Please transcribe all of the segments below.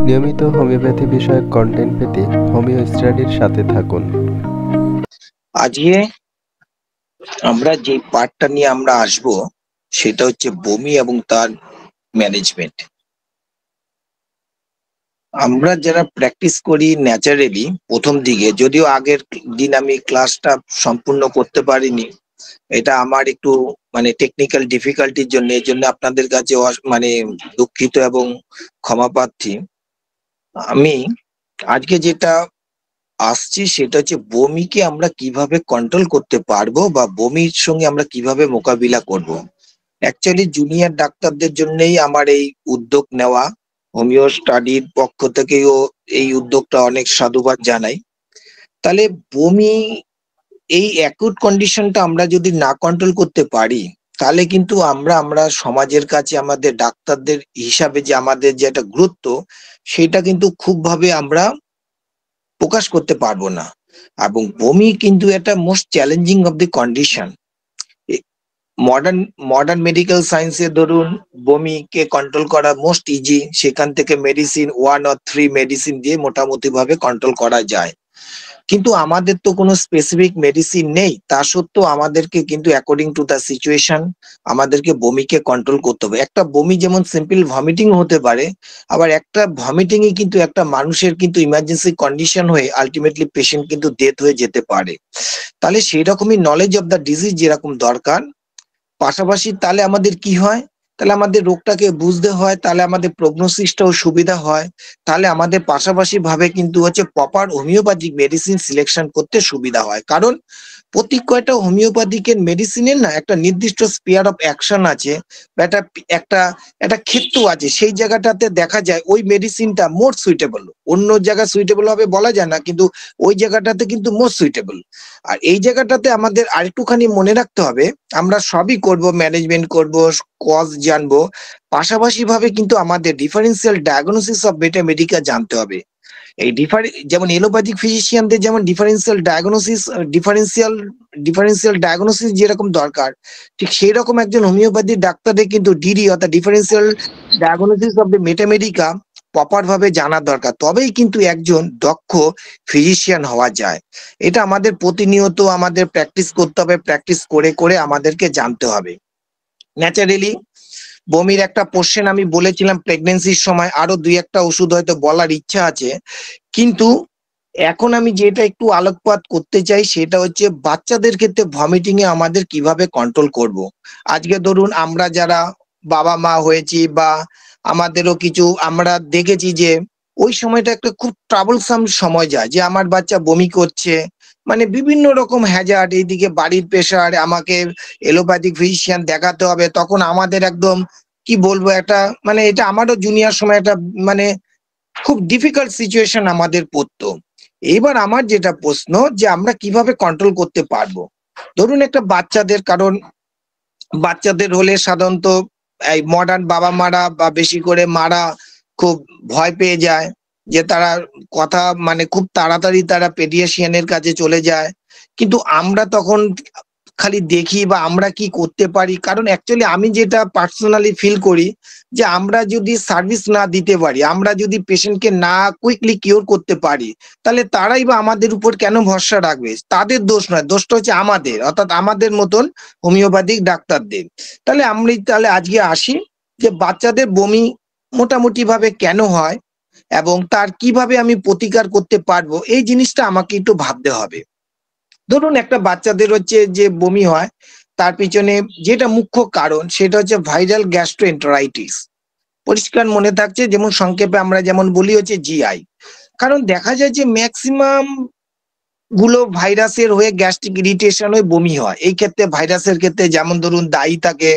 নিয়মিত হোমিওপ্যাথি বিষয়ক কন্টেন্ট পেতে হোমিও স্টাডির সাথে থাকুন। আজকে আমরা যে পার্টটা নিয়ে আমরা আসব সেটা হচ্ছে বমি এবং তার ম্যানেজমেন্ট। আমরা যারা প্র্যাকটিস করি ন্যাচারালি প্রথম দিকে, যদিও আগের দিন আমি ক্লাসটা সম্পূর্ণ করতে পারিনি, এটা আমার একটু মানে টেকনিক্যাল ডিফিকাল্টির জন্য, এর জন্য আপনাদের কাছে মানে দুঃখিত এবং ক্ষমা প্রার্থী। আমি আজকে যেটা আসছি সেটা হচ্ছে বমিকে আমরা কিভাবে কন্ট্রোল করতে পারবো বা বমির সঙ্গে আমরা কিভাবে মোকাবিলা করব। অ্যাকচুয়ালি জুনিয়র ডাক্তারদের জন্যই আমার এই উদ্যোগ নেওয়া। হোমিও স্টাডির পক্ষ থেকেও এই উদ্যোগটা অনেক সাধুবাদ জানাই। তাহলে বমি এই অ্যাকুট কন্ডিশনটা আমরা যদি না কন্ট্রোল করতে পারি, তাহলে কিন্তু আমরা সমাজের কাছে আমাদের ডাক্তারদের হিসাবে যে আমাদের যে একটা গুরুত্ব, সেটা কিন্তু খুব ভাবে আমরা প্রকাশ করতে পারবো না। এবং বমি কিন্তু একটা most challenging of the condition. Modern modern medical সায়েন্সে ধরুন বমিকে কন্ট্রোল করা মোস্ট ইজি, সেখান থেকে মেডিসিন 1 or 3 মেডিসিন দিয়ে মোটামুটি ভাবে কন্ট্রোল করা যায়। কিন্তু আমাদের তো কোনো স্পেসিফিক মেডিসিন নেই, তা সত্ত্বেও আমাদেরকে কিন্তু অ্যাকর্ডিং টু দ্য সিচুয়েশন আমাদেরকে বমিকে কন্ট্রোল করতে হবে। একটা বমি যেমন সিম্পল ভমিটিং হতে পারে, আবার একটা ভমিটিংই কিন্তু একটা মানুষের কিন্তু ইমার্জেন্সি কন্ডিশন হয়ে আলটিমেটলি পেশেন্ট কিন্তু ডেথ হয়ে যেতে পারে। তাহলে সেই রকমই নলেজ অফ দ্য ডিজিজ যেরকম দরকার, পাশাপাশি তাহলে আমাদের কি হয়, তাহলে আমাদের রোগটাকে বুঝতে হয়, তাহলে আমাদের প্রগনোসিসটাও সুবিধা হয়, তাহলে আমাদের পাশাপাশি ভাবে কিন্তু হচ্ছে প্রপার হোমিওপ্যাথিক মেডিসিন সিলেকশন করতে সুবিধা হয়। কারণ প্রতি কয়টা হোমিওপ্যাথিকের মেডিসিনের না একটা নির্দিষ্ট স্পেয়ার অফ অ্যাকশন আছে, বা একটা একটা একটা ক্ষেত্র আছে, সেই জায়গাটাতে দেখা যায় ওই মেডিসিনটা মোর সুইটেবল। অন্য জায়গায় সুইটেবল হবে বলা যায় না, কিন্তু ওই জায়গাটাতে কিন্তু মোর সুইটেবল। আর এই জায়গাটাতে আমাদের আরেকটুখানি মনে রাখতে হবে, আমরা সবই করব, ম্যানেজমেন্ট করব, কজ জানবো, পাশাপাশি ভাবে কিন্তু আমাদের ডিফারেন্সিয়াল ডায়াগনোসিস অফ বেটা মেডিকা জানতে হবে। এই যেমন এলোপ্যাথিক ফিজিশিয়ানদের যেমন ডিফারেন্সিয়াল ডায়াগনোসিস যেরকম দরকার, ঠিক সেই রকম একজন হোমিওপ্যাথি ডাক্তারের কিন্তু ডিডি অর্থাৎ differential diagnosis of the materia medica proper ভাবে জানা দরকার, তবেই কিন্তু একজন দক্ষ ফিজিশিয়ান হওয়া যায়। এটা আমাদের প্রতিনিয়ত আমাদের প্র্যাকটিস করতে হবে, প্র্যাকটিস করে করে আমাদেরকে জানতে হবে। ন্যাচারালি বমির একটা পোর্শন আমি বলেছিলাম প্রেগনেন্সির সময়, আরো 2-1টা ওষুধ হয়তো বলার ইচ্ছা আছে, কিন্তু এখন আমি যেটা একটু আলোকপাত করতে চাই সেটা হচ্ছে বাচ্চাদের ক্ষেত্রে ভমিটিং এ আমাদের কিভাবে কন্ট্রোল করব। আজকে ধরুন আমরা যারা বাবা মা হয়েছি বা আমাদেরও কিছু আমরা দেখেছি যে ওই সময়টা একটা খুব ট্রাবলসাম সময় যায়, যে আমার বাচ্চা বমি করছে, মানে বিভিন্ন রকম হ্যাজার্ড, এইদিকে বাড়ির প্রেশার, আমাকে এলোপ্যাথিক ফিজিশিয়ান দেখাতে হবে, তখন আমাদের একদম কি বলবো একটা মানে এটা আমারও জুনিয়র সময় একটা মানে খুব ডিফিকাল্ট সিচুয়েশন আমাদের পড়তো। এবার আমার যেটা প্রশ্ন, যে আমরা কিভাবে কন্ট্রোল করতে পারবো। ধরুন একটা বাচ্চাদের, কারণ বাচ্চাদের হলে সাধারণত এই মডার্ন বাবা মারা বা বেশি করে মারা খুব ভয় পেয়ে যায়, যে তারা কথা মানে খুব তাড়াতাড়ি তারা পেডিয়াট্রিশিয়ানের কাছে চলে যায়। কিন্তু আমরা তখন খালি দেখি বা আমরা কি করতে পারি, কারণ অ্যাকচুয়ালি আমি যেটা পার্সোনালি ফিল করি, যে আমরা যদি সার্ভিস না দিতে পারি, আমরা যদি পেশেন্টকে না কুইকলি কিওর করতে পারি, তাহলে তারাই বা আমাদের উপর কেন ভরসা রাখবে। তাদের দোষ নয়, দোষটা হচ্ছে আমাদের, অর্থাৎ আমাদের মতন হোমিওপ্যাথিক ডাক্তারদের। তাহলে আজকে আসি যে বাচ্চাদের বমি মোটামুটি ভাবে কেন হয় এবং তার কিভাবে আমি প্রতিকার করতে পারবো, এই জিনিসটা আমাকে একটু ভাবতে হবে। ধরুন একটা বাচ্চাদের হচ্ছে যে বমি হয়, তার পিছনে যেটা মুখ্য কারণ সেটা হচ্ছে ভাইরাল গ্যাস্ট্রোএন্টারাইটিস। পরিষ্কার মনে থাকছে, যেমন সংক্ষেপে আমরা যেমন বলি হচ্ছে জিআই। কারণ দেখা যায় যে ম্যাক্সিমাম গুলো ভাইরাসের হয়ে গ্যাস্ট্রিক ইরিটেশন হয়ে বমি হয়। এই ক্ষেত্রে ভাইরাসের ক্ষেত্রে যেমন ধরুন দায়ী থাকে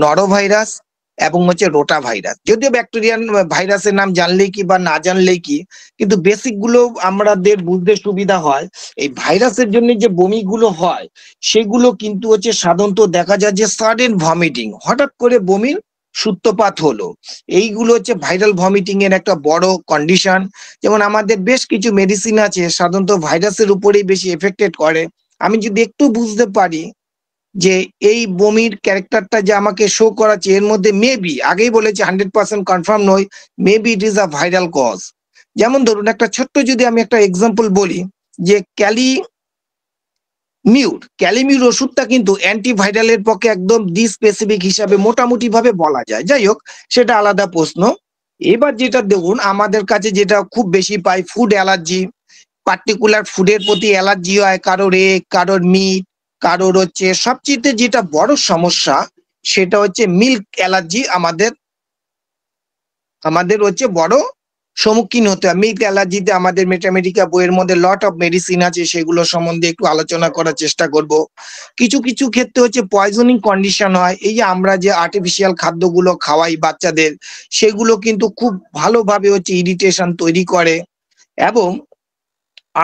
নরো ভাইরাস এবং হচ্ছে রোটা ভাইরাস। যদিও ব্যাকটেরিয়ান ভাইরাসের নাম জানলেই কি বা না জানলেই কি, কিন্তু বেসিক গুলো আমাদের বুঝতে সুবিধা হয়। এই ভাইরাসের জন্য যে বমিগুলো হয় সেগুলো কিন্তু হচ্ছে সাধারণত দেখা যায় যে সাডেন ভমিটিং, হঠাৎ করে বমির সূত্রপাত হলো, এইগুলো হচ্ছে ভাইরাল ভমিটিং এর একটা বড় কন্ডিশন। যেমন আমাদের বেশ কিছু মেডিসিন আছে সাধারণত ভাইরাসের উপরেই বেশি এফেক্টেড করে। আমি যদি একটু বুঝতে পারি যে এই বমির ক্যারেক্টারটা যে আমাকে শো করাচ্ছে এর মধ্যে মেবি, আগেই বলেছি 100% কনফার্ম নয়, maybe it is a viral cause. যেমন ধরুন একটা ছোট্ট যদি আমি একটা এক্সাম্পল বলি, যে ক্যালিমিউর ওষুধটা কিন্তু অ্যান্টিভাইরালের পক্ষে একদম ডি স্পেসিফিক হিসাবে মোটামুটি ভাবে বলা যায়। যাই হোক, সেটা আলাদা প্রশ্ন। এবার যেটা দেখুন, আমাদের কাছে যেটা খুব বেশি পাই, ফুড অ্যালার্জি। পার্টিকুলার ফুডের প্রতি অ্যালার্জি হয়, কারোর এগ, কারোর মিট, কারোর হচ্ছে সবচেয়ে যেটা বড় সমস্যা সেটা হচ্ছে মিল্ক অ্যালার্জি। আমাদের আমাদের হচ্ছে বড় সম্মুখীন হতে হয়। মিল্ক অ্যালার্জিতে আমাদের মেটামেডিকা বইয়ের মধ্যে লট অফ মেডিসিন আছে, সেগুলো সম্বন্ধে একটু আলোচনা করার চেষ্টা করব। কিছু কিছু ক্ষেত্রে হচ্ছে পয়জনিং কন্ডিশন হয়, এই যে আমরা যে আর্টিফিশিয়াল খাদ্যগুলো খাওয়াই বাচ্চাদের, সেগুলো কিন্তু খুব ভালোভাবে হচ্ছে ইরিটেশন তৈরি করে। এবং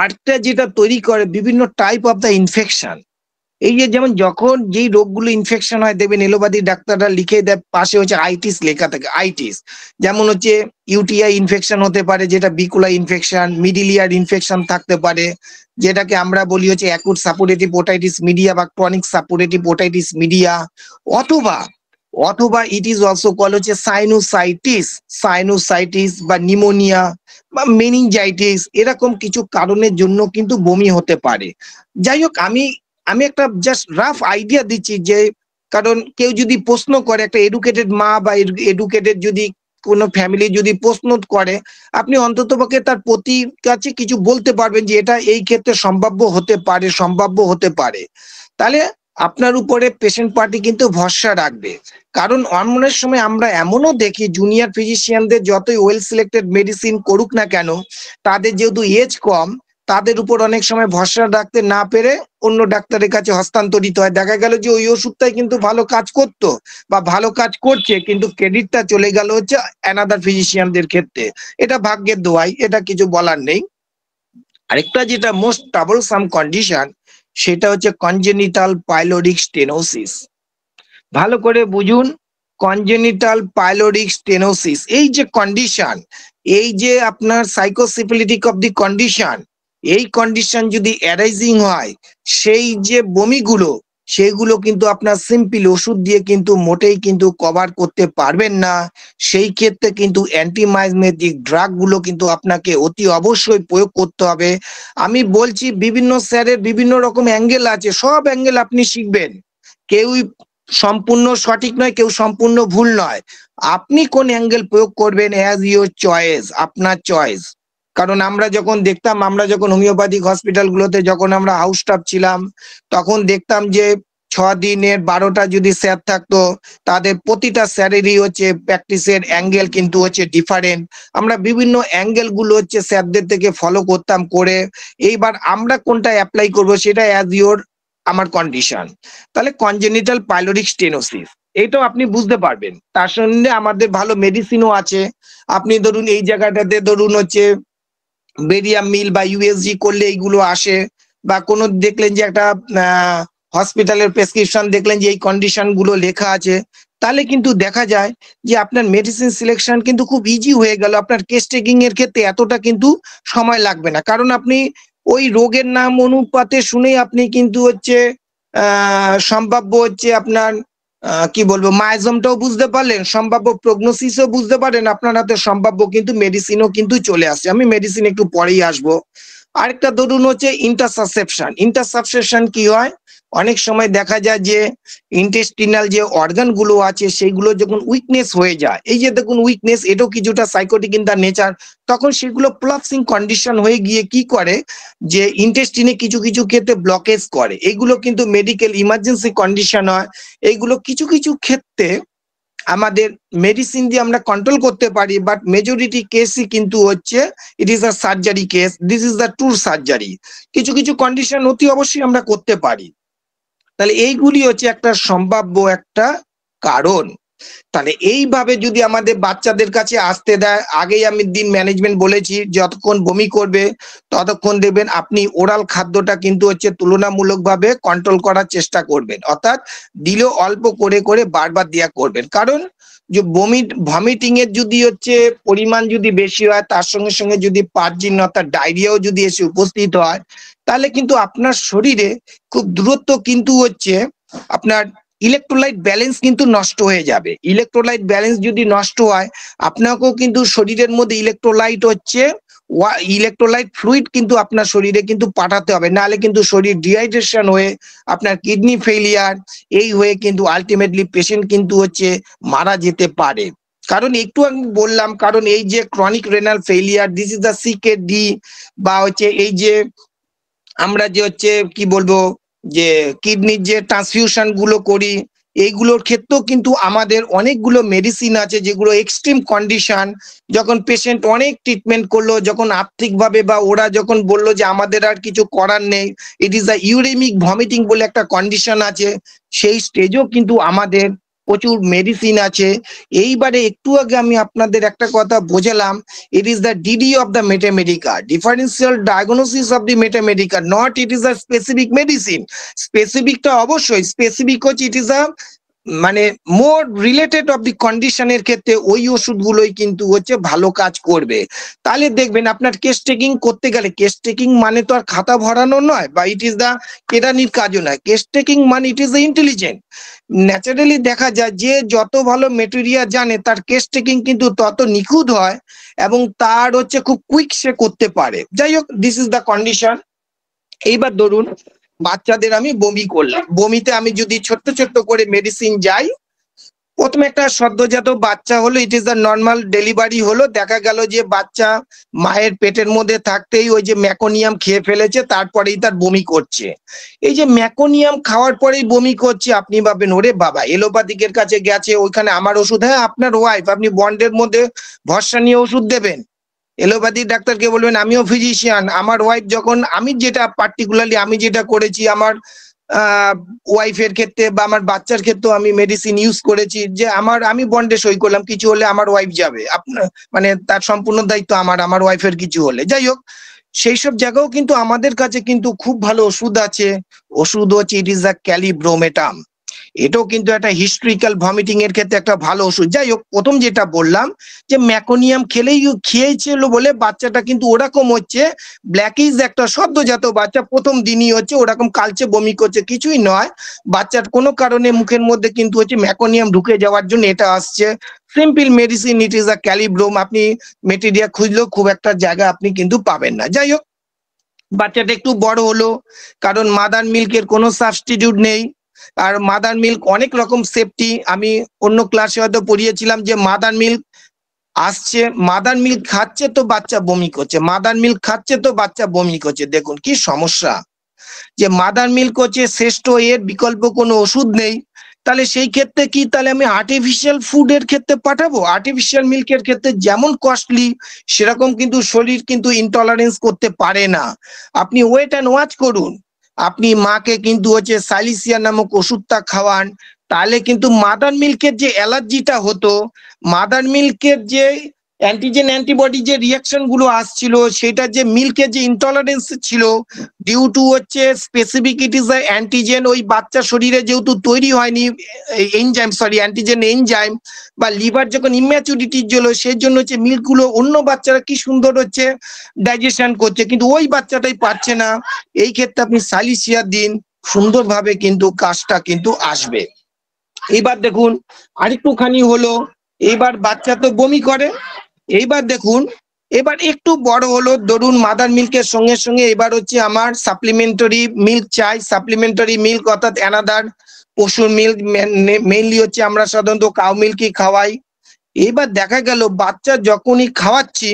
আরটা যেটা তৈরি করে বিভিন্ন টাইপ অফ দ্য ইনফেকশন। এই যে যেমন যখন যেই রোগগুলো ইনফেকশন হয়, দেখবেন এলোপ্যাথি ডাক্তাররা লিখে দেয়, পাশে হচ্ছে আইটিস লেখা থাকে, আইটিস। যেমন হচ্ছে ইউটিআই ইনফেকশন হতে পারে, যেটা বিকুলা ইনফেকশন, মিডিল ইয়ার ইনফেকশন থাকতে পারে, যেটাকে আমরা বলি হচ্ছে অ্যাকুট সাপোরেটিভ ওটাইটিস মিডিয়া বা ক্রনিক সাপোরেটিভ ওটাইটিস মিডিয়া। অথবা অথবা ইট ইজ অলসো কল হচ্ছে সাইনোসাইটিস বা নিউমোনিয়া বা মেনিনজাইটিস, এরকম কিছু কারণের জন্য কিন্তু বমি হতে পারে। যাই হোক, আমি আমি একটা জাস্ট রাফ আইডিয়া দিচ্ছি, যে কারণ কেউ যদি প্রশ্ন করে, একটা এডুকেটেড মা বা এডুকেটেড যদি কোনো ফ্যামিলি যদি প্রশ্ন করে, আপনি অন্ততপক্ষে তার প্রতি কাছে কিছু বলতে পারবেন যে এটা এই ক্ষেত্রে সম্ভাব্য হতে পারে। তাহলে আপনার উপরে পেশেন্ট পার্টি কিন্তু ভরসা রাখবে। কারণ অনেক সময় আমরা এমনও দেখি, জুনিয়র ফিজিশিয়ানদের যতই ওয়েল সিলেক্টেড মেডিসিন করুক না কেন, তাদের যেহেতু এজ কম, তাদের উপর অনেক সময় ভরসা রাখতে না পেরে অন্য ডাক্তারের কাছে হস্তান্তরিত হয়। দেখা গেল যে ওই ওষুধটাই কিন্তু ভালো কাজ করতো বা ভালো কাজ করছে, কিন্তু ক্রেডিটটা চলে গেল হচ্ছে অ্যানাদার ফিজিশিয়ানদের ক্ষেত্রে। এটা ভাগ্যের দোহাই, এটা কিছু বলার নেই। আরেকটা যেটা মোস্ট ট্রাবলসাম কন্ডিশন, সেটা হচ্ছে কনজেনিটাল পাইলোরিক স্টেনোসিস। ভালো করে বুঝুন, কনজেনিটাল পাইলোরিক স্টেনোসিস এই যে কন্ডিশন, এই যে আপনার সাইকোসিফিলিটিক অফ দি কন্ডিশন, এই কন্ডিশন যদি অ্যারাইজিং হয়, সেই যে বমিগুলো, সেইগুলো কিন্তু আপনার সিম্পল ওষুধ দিয়ে কিন্তু মোটেই কিন্তু কভার করতে পারবেন না। সেই ক্ষেত্রে কিন্তু অ্যান্টিমাইজমেটিক ড্রাগ গুলো কিন্তু আপনাকে অতি অবশ্যই প্রয়োগ করতে হবে। আমি বলছি, বিভিন্ন স্যারের বিভিন্ন রকম অ্যাঙ্গেল আছে, সব অ্যাঙ্গেল আপনি শিখবেন। কেউই সম্পূর্ণ সঠিক নয়, কেউ সম্পূর্ণ ভুল নয়। আপনি কোন অ্যাঙ্গেল প্রয়োগ করবেন, অ্যাজ ইউর চয়েস, আপনার চয়েস। কারণ আমরা যখন হোমিওপ্যাথিক হসপিটালগুলোতে যখন আমরা হাউস স্টাফ ছিলাম, তখন দেখতাম যে 6 দিনের 12টা যদি স্যার থাকতো, তাদের প্রতিটা স্যারেরই হচ্ছে প্র্যাকটিসের অ্যাঙ্গেল কিন্তু হচ্ছে ডিফারেন্ট। আমরা বিভিন্ন অ্যাঙ্গেল গুলো হচ্ছে স্যারদের থেকে ফলো করতাম করে, এইবার আমরা কোনটা অ্যাপ্লাই করব সেটা অ্যাজ ইউর আমার কন্ডিশন। তাহলে কনজেনিটাল পাইলোরিক স্টেনোসিস এইটাও আপনি বুঝতে পারবেন। তার সঙ্গে আমাদের ভালো মেডিসিনও আছে। আপনি ধরুন এই জায়গাটাতে ধরুন হচ্ছে বেরিয়াম মিল বা ইউএসজি করলে এইগুলো আসে, বা কোনো দেখলেন যে একটা হসপিটালের প্রেসক্রিপশন দেখলেন যে এই কন্ডিশন গুলো লেখা আছে, তাহলে কিন্তু দেখা যায় যে আপনার মেডিসিন সিলেকশন কিন্তু খুব ইজি হয়ে গেল। আপনার কেস টেকিং এর ক্ষেত্রে এতটা কিন্তু সময় লাগবে না, কারণ আপনি ওই রোগের নাম অনুপাতে শুনেই আপনি কিন্তু হচ্ছে সম্ভাব্য হচ্ছে আপনার কি বলবো মায়াজমটাও বুঝতে পারলেন, সম্ভাব্য প্রগনোসিসও বুঝতে পারেন, আপনার হাতে সম্ভাব্য কিন্তু মেডিসিনও কিন্তু চলে আসছে। আমি মেডিসিন একটু পরেই আসবো। আরেকটা ধরুন হচ্ছে ইন্টারসাবসেপশন কি হয়, অনেক সময় দেখা যায় যে ইন্টেস্টিনাল যে অর্গান গুলো আছে সেইগুলো যখন উইকনেস হয়ে যায়, এই যে দেখুন উইকনেস, এটাও কিছুটা সাইকোটিক ইন দা নেচার, তখন সেগুলো প্লাপসিং কন্ডিশন হয়ে গিয়ে কি করে যে ইন্টেস্টিনে কিছু কিছু ক্ষেত্রে ব্লকেজ করে। এগুলো কিন্তু মেডিকেল ইমার্জেন্সি কন্ডিশন হয়। এইগুলো কিছু কিছু ক্ষেত্রে আমাদের মেডিসিন দিয়ে আমরা কন্ট্রোল করতে পারি, বাট মেজরিটি কেসই কিন্তু হচ্ছে ইট is a surgery case, this is the true surgery. কিছু কিছু কন্ডিশন অতি অবশ্যই আমরা করতে পারি। তাহলে এইগুলি হচ্ছে একটা সম্ভাব্য একটা কারণ। তাহলে এইভাবে যদি আমাদের বাচ্চাদের কাছে আসতে দেয়, আগেই আমি দিন ম্যানেজমেন্ট বলেছি, যতক্ষণ বমি করবে ততক্ষণ দেখবেন আপনি ওরাল খাদ্যটা কিন্তু হচ্ছে তুলনামূলকভাবে কন্ট্রোল করার চেষ্টা করবেন, অর্থাৎ দিলেও অল্প করে করে বারবার দেওয়া করবেন। কারণ যে ভমিটিং এর যদি হচ্ছে পরিমাণ যদি বেশি হয়, তার সঙ্গে সঙ্গে যদি পারজিন অর্থাৎ ডায়রিয়াও যদি এসে উপস্থিত হয়, তাহলে কিন্তু আপনার শরীরে খুব দ্রুত কিন্তু হচ্ছে আপনার ইলেকট্রোলাইট ব্যালেন্স কিন্তু নষ্ট হয়ে যাবে। ইলেকট্রোলাইট ব্যালেন্স যদি নষ্ট হয়, আপনাকেও কিন্তু শরীরের মধ্যে ইলেকট্রোলাইট ফ্লুইড কিন্তু আপনার শরীরে কিন্তু পাঠাতে হবে, নাহলে কিন্তু শরীর ডিহাইড্রেশন হয়ে আপনার কিডনি ফেলিয়ার এই হয়ে কিন্তু আলটিমেটলি পেশেন্ট কিন্তু মারা যেতে পারে। কারণ একটু আমি বললাম, কারণ এই যে chronic renal failure, this is the CKD, বা এই যে আমরা যে কি বলবো, যে কিডনির যে ট্রান্সফিউশন গুলো করি, এইগুলোর ক্ষেত্রেও কিন্তু আমাদের অনেকগুলো মেডিসিন আছে, যেগুলো এক্সট্রিম কন্ডিশন, যখন পেশেন্ট অনেক ট্রিটমেন্ট করলো, যখন আর্থিকভাবে বা ওরা যখন বললো যে আমাদের আর কিছু করার নেই, ইট ইজ দ্য ইউরেমিক ভমিটিং বলে একটা কন্ডিশন আছে, সেই স্টেজেও কিন্তু আমাদের প্রচুর মেডিসিন আছে। এইবারে একটু আগে আমি আপনাদের একটা কথা বোঝালাম, it is the DD of the Metamedica, differential diagnosis of the Metamedica, not it is a specific medicine. Specific টা অবশ্যই স্পেসিফিক it is a মানে মোর রিলেটেড অফ দি কন্ডিশনের ক্ষেত্রে ওই ওষুধগুলোই কিন্তু ভালো কাজ করবে। তাহলে দেখবেন আপনার কেস টেকিং করতে গেলে, কেস টেকিং মানে তো আর খাতা ভরানো নয়, বা ইট ইজ দা কেরানির কাজও নয়। কেস টেকিং মানে ইট ইজ দ্য ইন্টেলিজেন্ট। ন্যাচারালি দেখা যায় যে যত ভালো মেটেরিয়াল জানে, তার কেস টেকিং কিন্তু তত নিখুঁত হয়, এবং তার খুব কুইক সে করতে পারে। যাই হোক, দিস ইজ দ্য কন্ডিশন। এইবার ধরুন বাচ্চাদের আমি বমি করলাম, বমিতে আমি যদি ছোট্ট ছোট্ট করে মেডিসিন যাই, প্রথমে একটা সদ্যজাত বাচ্চা হলো, ইট ইজ দ্য নর্মাল ডেলিভারি হলো, দেখা গেল যে বাচ্চা মায়ের পেটের মধ্যে থাকতেই ওই যে ম্যাকোনিয়াম খেয়ে ফেলেছে, তারপরেই তার বমি করছে। এই যে ম্যাকোনিয়াম খাওয়ার পরেই বমি করছে, আপনি ভাবেন ওরে বাবা, এলোপ্যাথিকের কাছে গেছে, ওইখানে আমার ওষুধ, হ্যাঁ আপনার ওয়াইফ, আপনি বন্ডের মধ্যে ভরসা নিয়ে ওষুধ দেবেন। এলোপ্যাথিক ডাক্তারকে বলবেন আমিও ফিজিশিয়ান, আমার ওয়াইফ যখন, আমি যেটা পার্টিকুলারলি আমি যেটা করেছি আমার ওয়াইফের ক্ষেত্রে বা আমার বাচ্চার ক্ষেত্রেও আমি মেডিসিন ইউজ করেছি, যে আমি বন্ডে সই করলাম, কিছু হলে আমার ওয়াইফ যাবে, আপনার মানে তার সম্পূর্ণ দায়িত্ব আমার ওয়াইফের কিছু হলে। যাই হোক, সেই সব জায়গাও কিন্তু আমাদের কাছে কিন্তু খুব ভালো ওষুধ আছে। ওষুধ ইট ইজ দ্য ক্যালিব্রোমেটাম, এটাও কিন্তু একটা হিস্ট্রিক্যাল ভমিটিং এর ক্ষেত্রে একটা ভালো ওষুধ। যাই হোক, প্রথম যেটা বললাম যে ম্যাকোনিয়াম খেয়েছিল বলে বাচ্চাটা কিন্তু ওরকম ব্ল্যাকিজ, একটা সদ্যজাত বাচ্চা, প্রথম দিনই ওরকম কালচে বমি করছে, কিছুই নয়, বাচ্চার কোনো কারণে মুখের মধ্যে কিন্তু ম্যাকোনিয়াম ঢুকে যাওয়ার জন্য এটা আসছে। Simple medicine, it is a kali brom, আপনি মেটেরিয়া খুঁজলেও খুব একটা জায়গা আপনি কিন্তু পাবেন না। যাই হোক, বাচ্চাটা একটু বড় হলো, কারণ মাদার মিল্কের কোনো সাবস্টিটিউট নেই, আর মাদার মিল্ক অনেক রকম সেফটি, আমি অন্য ক্লাসে হয়তো পড়িয়েছিলাম যে মাদার মিল্ক আসছে, মাদার মিল্ক খাচ্ছে তো বাচ্চা বমি করছে, মাদার মিল্ক খাচ্ছে তো বাচ্চা বমি করছে। দেখুন কি সমস্যা, যে মাদার মিল্ক শ্রেষ্ঠ, এর বিকল্প কোনো ওষুধ নেই। তাহলে সেই ক্ষেত্রে কি, তাহলে আমি আর্টিফিশিয়াল ফুডের ক্ষেত্রে পাঠাবো? আর্টিফিশিয়াল মিল্কের ক্ষেত্রে যেমন কস্টলি, সেরকম কিন্তু শরীর কিন্তু ইনটলারেন্স করতে পারে না। আপনি ওয়েট অ্যান্ড ওয়াচ করুন, আপনি মাকে কিন্তু সাইলিসিয়া নামক ওষুধটা খাওয়ান, তাহলে কিন্তু মাদার মিল্কের যে অ্যালার্জিটা হতো, মাদার মিল্কের যে অ্যান্টিজেন অ্যান্টিবডি যে রিয়াকশন গুলো আসছিল, সেটা যে মিল্কের যে ইনটলারেন্স ছিল, due to specific it is antigen, ওই বাচ্চা শরীরে যেহেতু তৈরি হয়নি এনজাইম, সরি অ্যান্টিজেন এনজাইম, বা লিভার যখন ইম্যাচুরিটির জন্য, সেই জন্য মিল্ক গুলো অন্য বাচ্চারা কি সুন্দর ডাইজেশন করছে, কিন্তু ওই বাচ্চাটাই পারছে না। এই ক্ষেত্রে আপনি সাইলিসিয়া দিন, সুন্দরভাবে কিন্তু কাজটা কিন্তু আসবে। এইবার দেখুন আরেকটুখানি হলো, এইবার বাচ্চা তো বমি করে, এইবার দেখুন এবার একটু বড় হলো, ধরুন মাদার মিল্কের সঙ্গে সঙ্গে এবার আমার সাপ্লিমেন্টারি মিল্ক চাই। সাপ্লিমেন্টারি মিল্ক অর্থাৎ অ্যানাদার পশুর মিল্ক, মেইনলি আমরা সাধারণত কাউ মিল্কই খাওয়াই। এবার দেখা গেল বাচ্চা যখনই খাওয়াচ্ছি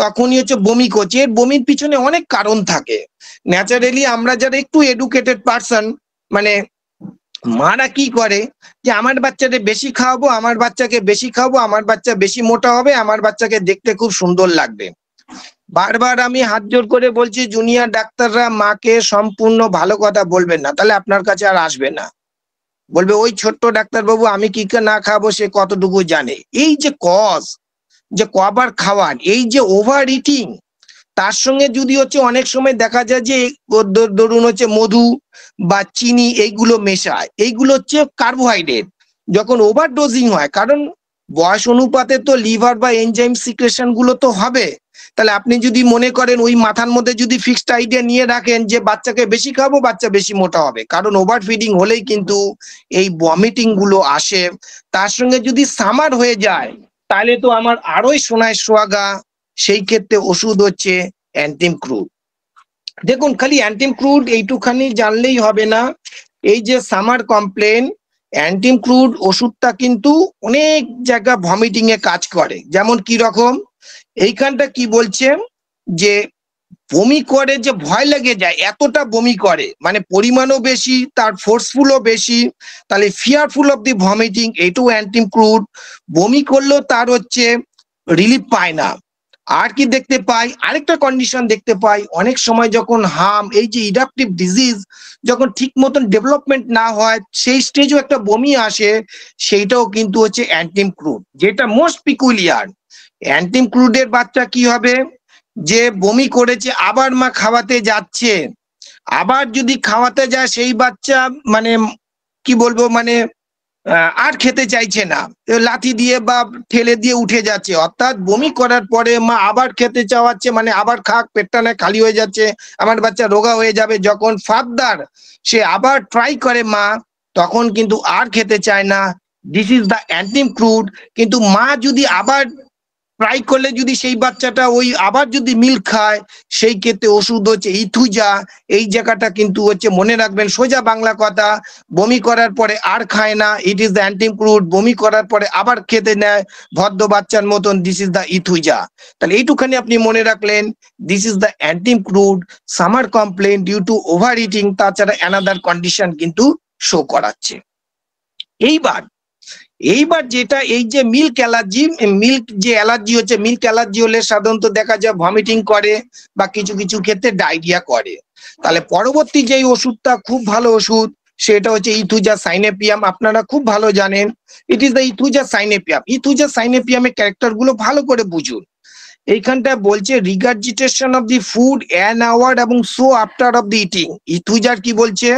তখনই বমি করছে। এর বমির পিছনে অনেক কারণ থাকে। ন্যাচারালি আমরা যারা একটু এডুকেটেড পার্সন, মানে মারা কি করে, যে আমার বাচ্চাকে বেশি খাওয়াবো, আমার বাচ্চাকে বেশি খাওয়াবো, আমার বাচ্চা বেশি মোটা হবে, আমার বাচ্চাকে দেখতে খুব সুন্দর লাগবে। বারবার আমি হাত জোর করে বলছি, জুনিয়র ডাক্তাররা মাকে সম্পূর্ণ ভালো কথা বলবেন না, তাহলে আপনার কাছে আর আসবে না, বলবে ওই ছোট্ট ডাক্তারবাবু আমি কি না খাবো সে কতটুকু জানে। এই যে কজ, যে কবার খাওয়ার, এই যে ওভার ইটিং, তার সঙ্গে যদি অনেক সময় দেখা যায় যে ধরুন মধু বা চিনি এইগুলো মেশায়, এইগুলো কার্বোহাইড্রেট, যখন ওভার ডোজিং হয়, কারণ বয়স অনুপাতে তো লিভার বা এনজাইম সিক্রেশন গুলো তো হবে, তাহলে আপনি যদি মনে করেন ওই মাথার মধ্যে যদি ফিক্সড আইডিয়া নিয়ে রাখেন যে বাচ্চাকে বেশি খাবো, বাচ্চা বেশি মোটা হবে, কারণ ওভার ফিডিং হলেই কিন্তু এই ভমিটিং গুলো আসে। তার সঙ্গে যদি সামার হয়ে যায় তাহলে তো আমার আরোই সোনায় সোহাগা। সেই ক্ষেত্রে ওষুধ হচ্ছে অ্যান্টিম ক্রুড। দেখুন, খালি অ্যান্টিম ক্রুড এইটুখানি জানলেই হবে না। এই যে সামার কমপ্লেন, অ্যান্টিম ক্রুড ওষুধটা কিন্তু অনেক জায়গা ভমিটিং এ কাজ করে। যেমন কি রকম, এইখানটা কি বলছে যে বমি করে, যে ভয় লেগে যায়, এতটা বমি করে, মানে পরিমাণও বেশি, তার ফোর্সফুলও বেশি, তাহলে ফিয়ারফুল অফ দি ভমিটিং, এটাও অ্যান্টিম ক্রুড। বমি করলেও তার হচ্ছে রিলিফ পায় না। আর কি দেখতে পাই, আরেকটা কন্ডিশন দেখতে পাই, অনেক সময় যখন এই যে ইডাপটিভ ডিজিজ যখন ঠিক মতন ডেভেলপমেন্ট না হয়, সেই স্টেজও একটা বমি আসে, সেইটাও কিন্তু হচ্ছে অ্যান্টিম ক্রুড। যেটা মোস্ট পিকুলিয়ার, অ্যান্টিম ক্রুডের বাচ্চা কি হবে, যে বমি করেছে আবার মা খাওয়াতে যাচ্ছে, আবার যদি খাওয়াতে যায় সেই বাচ্চা মানে কি বলবো, মানে আর খেতে চাইছে না, লাথি দিয়ে বা ঠেলে দিয়ে উঠে যাচ্ছে, অর্থাৎ বমি করার পরে মা আবার খেতে চাওয়াচ্ছে, মানে আবার খাক, পেটটা না খালি হয়ে যাচ্ছে, আমার বাচ্চা রোগা হয়ে যাবে। যখন ফার্দার সে আবার ট্রাই করে মা, তখন কিন্তু আর খেতে চায় না। This is the antim crude. কিন্তু মা যদি আবার ট্রাই করলে যদি সেই বাচ্চাটা ওই আবার যদি মিল্ক খায়, সেই ক্ষেত্রে ওষুধ হচ্ছে ইথুজা। এই জায়গাটা কিন্তু হচ্ছে মনে রাখবেন, সোজা বাংলা কথা, বমি করার পরে আর খায় না, ইট ইজ দ্য অ্যান্টিম ক্রুড। বমি করার পরে আবার খেতে নেয় ভদ্র বাচ্চার মতন, দিস ইজ দ্য ইথুজা। তাহলে এইটুখানি আপনি মনে রাখলেন, this is the antim crude, summer complaint due to over eating, তাছাড়া অ্যানাদার কন্ডিশন কিন্তু শো করাচ্ছে। এইবার যেটা, এই যে মিল্ক অ্যালার্জি, মিল্ক যে অ্যালার্জি হচ্ছে, মিল্ক অ্যালার্জি হলে সাধারণত দেখা যায় ভমিটিং করে বা কিছু কিছু ক্ষেত্রে ডায়রিয়া করে। তাহলে পরবর্তী যে ওষুধটা খুব ভালো ওষুধ, সেটা হচ্ছে ইথুজা সাইনেপিয়াম। আপনারা খুব ভালো জানেন, it is the Aethusa cynapium. Aethusa সাইনেপিয়ামের ক্যারেক্টার গুলো ভালো করে বুঝুন। এইখানটা বলছে regurgitation of the food an hour এবং so after of the eating. ইথুজার কি বলছে,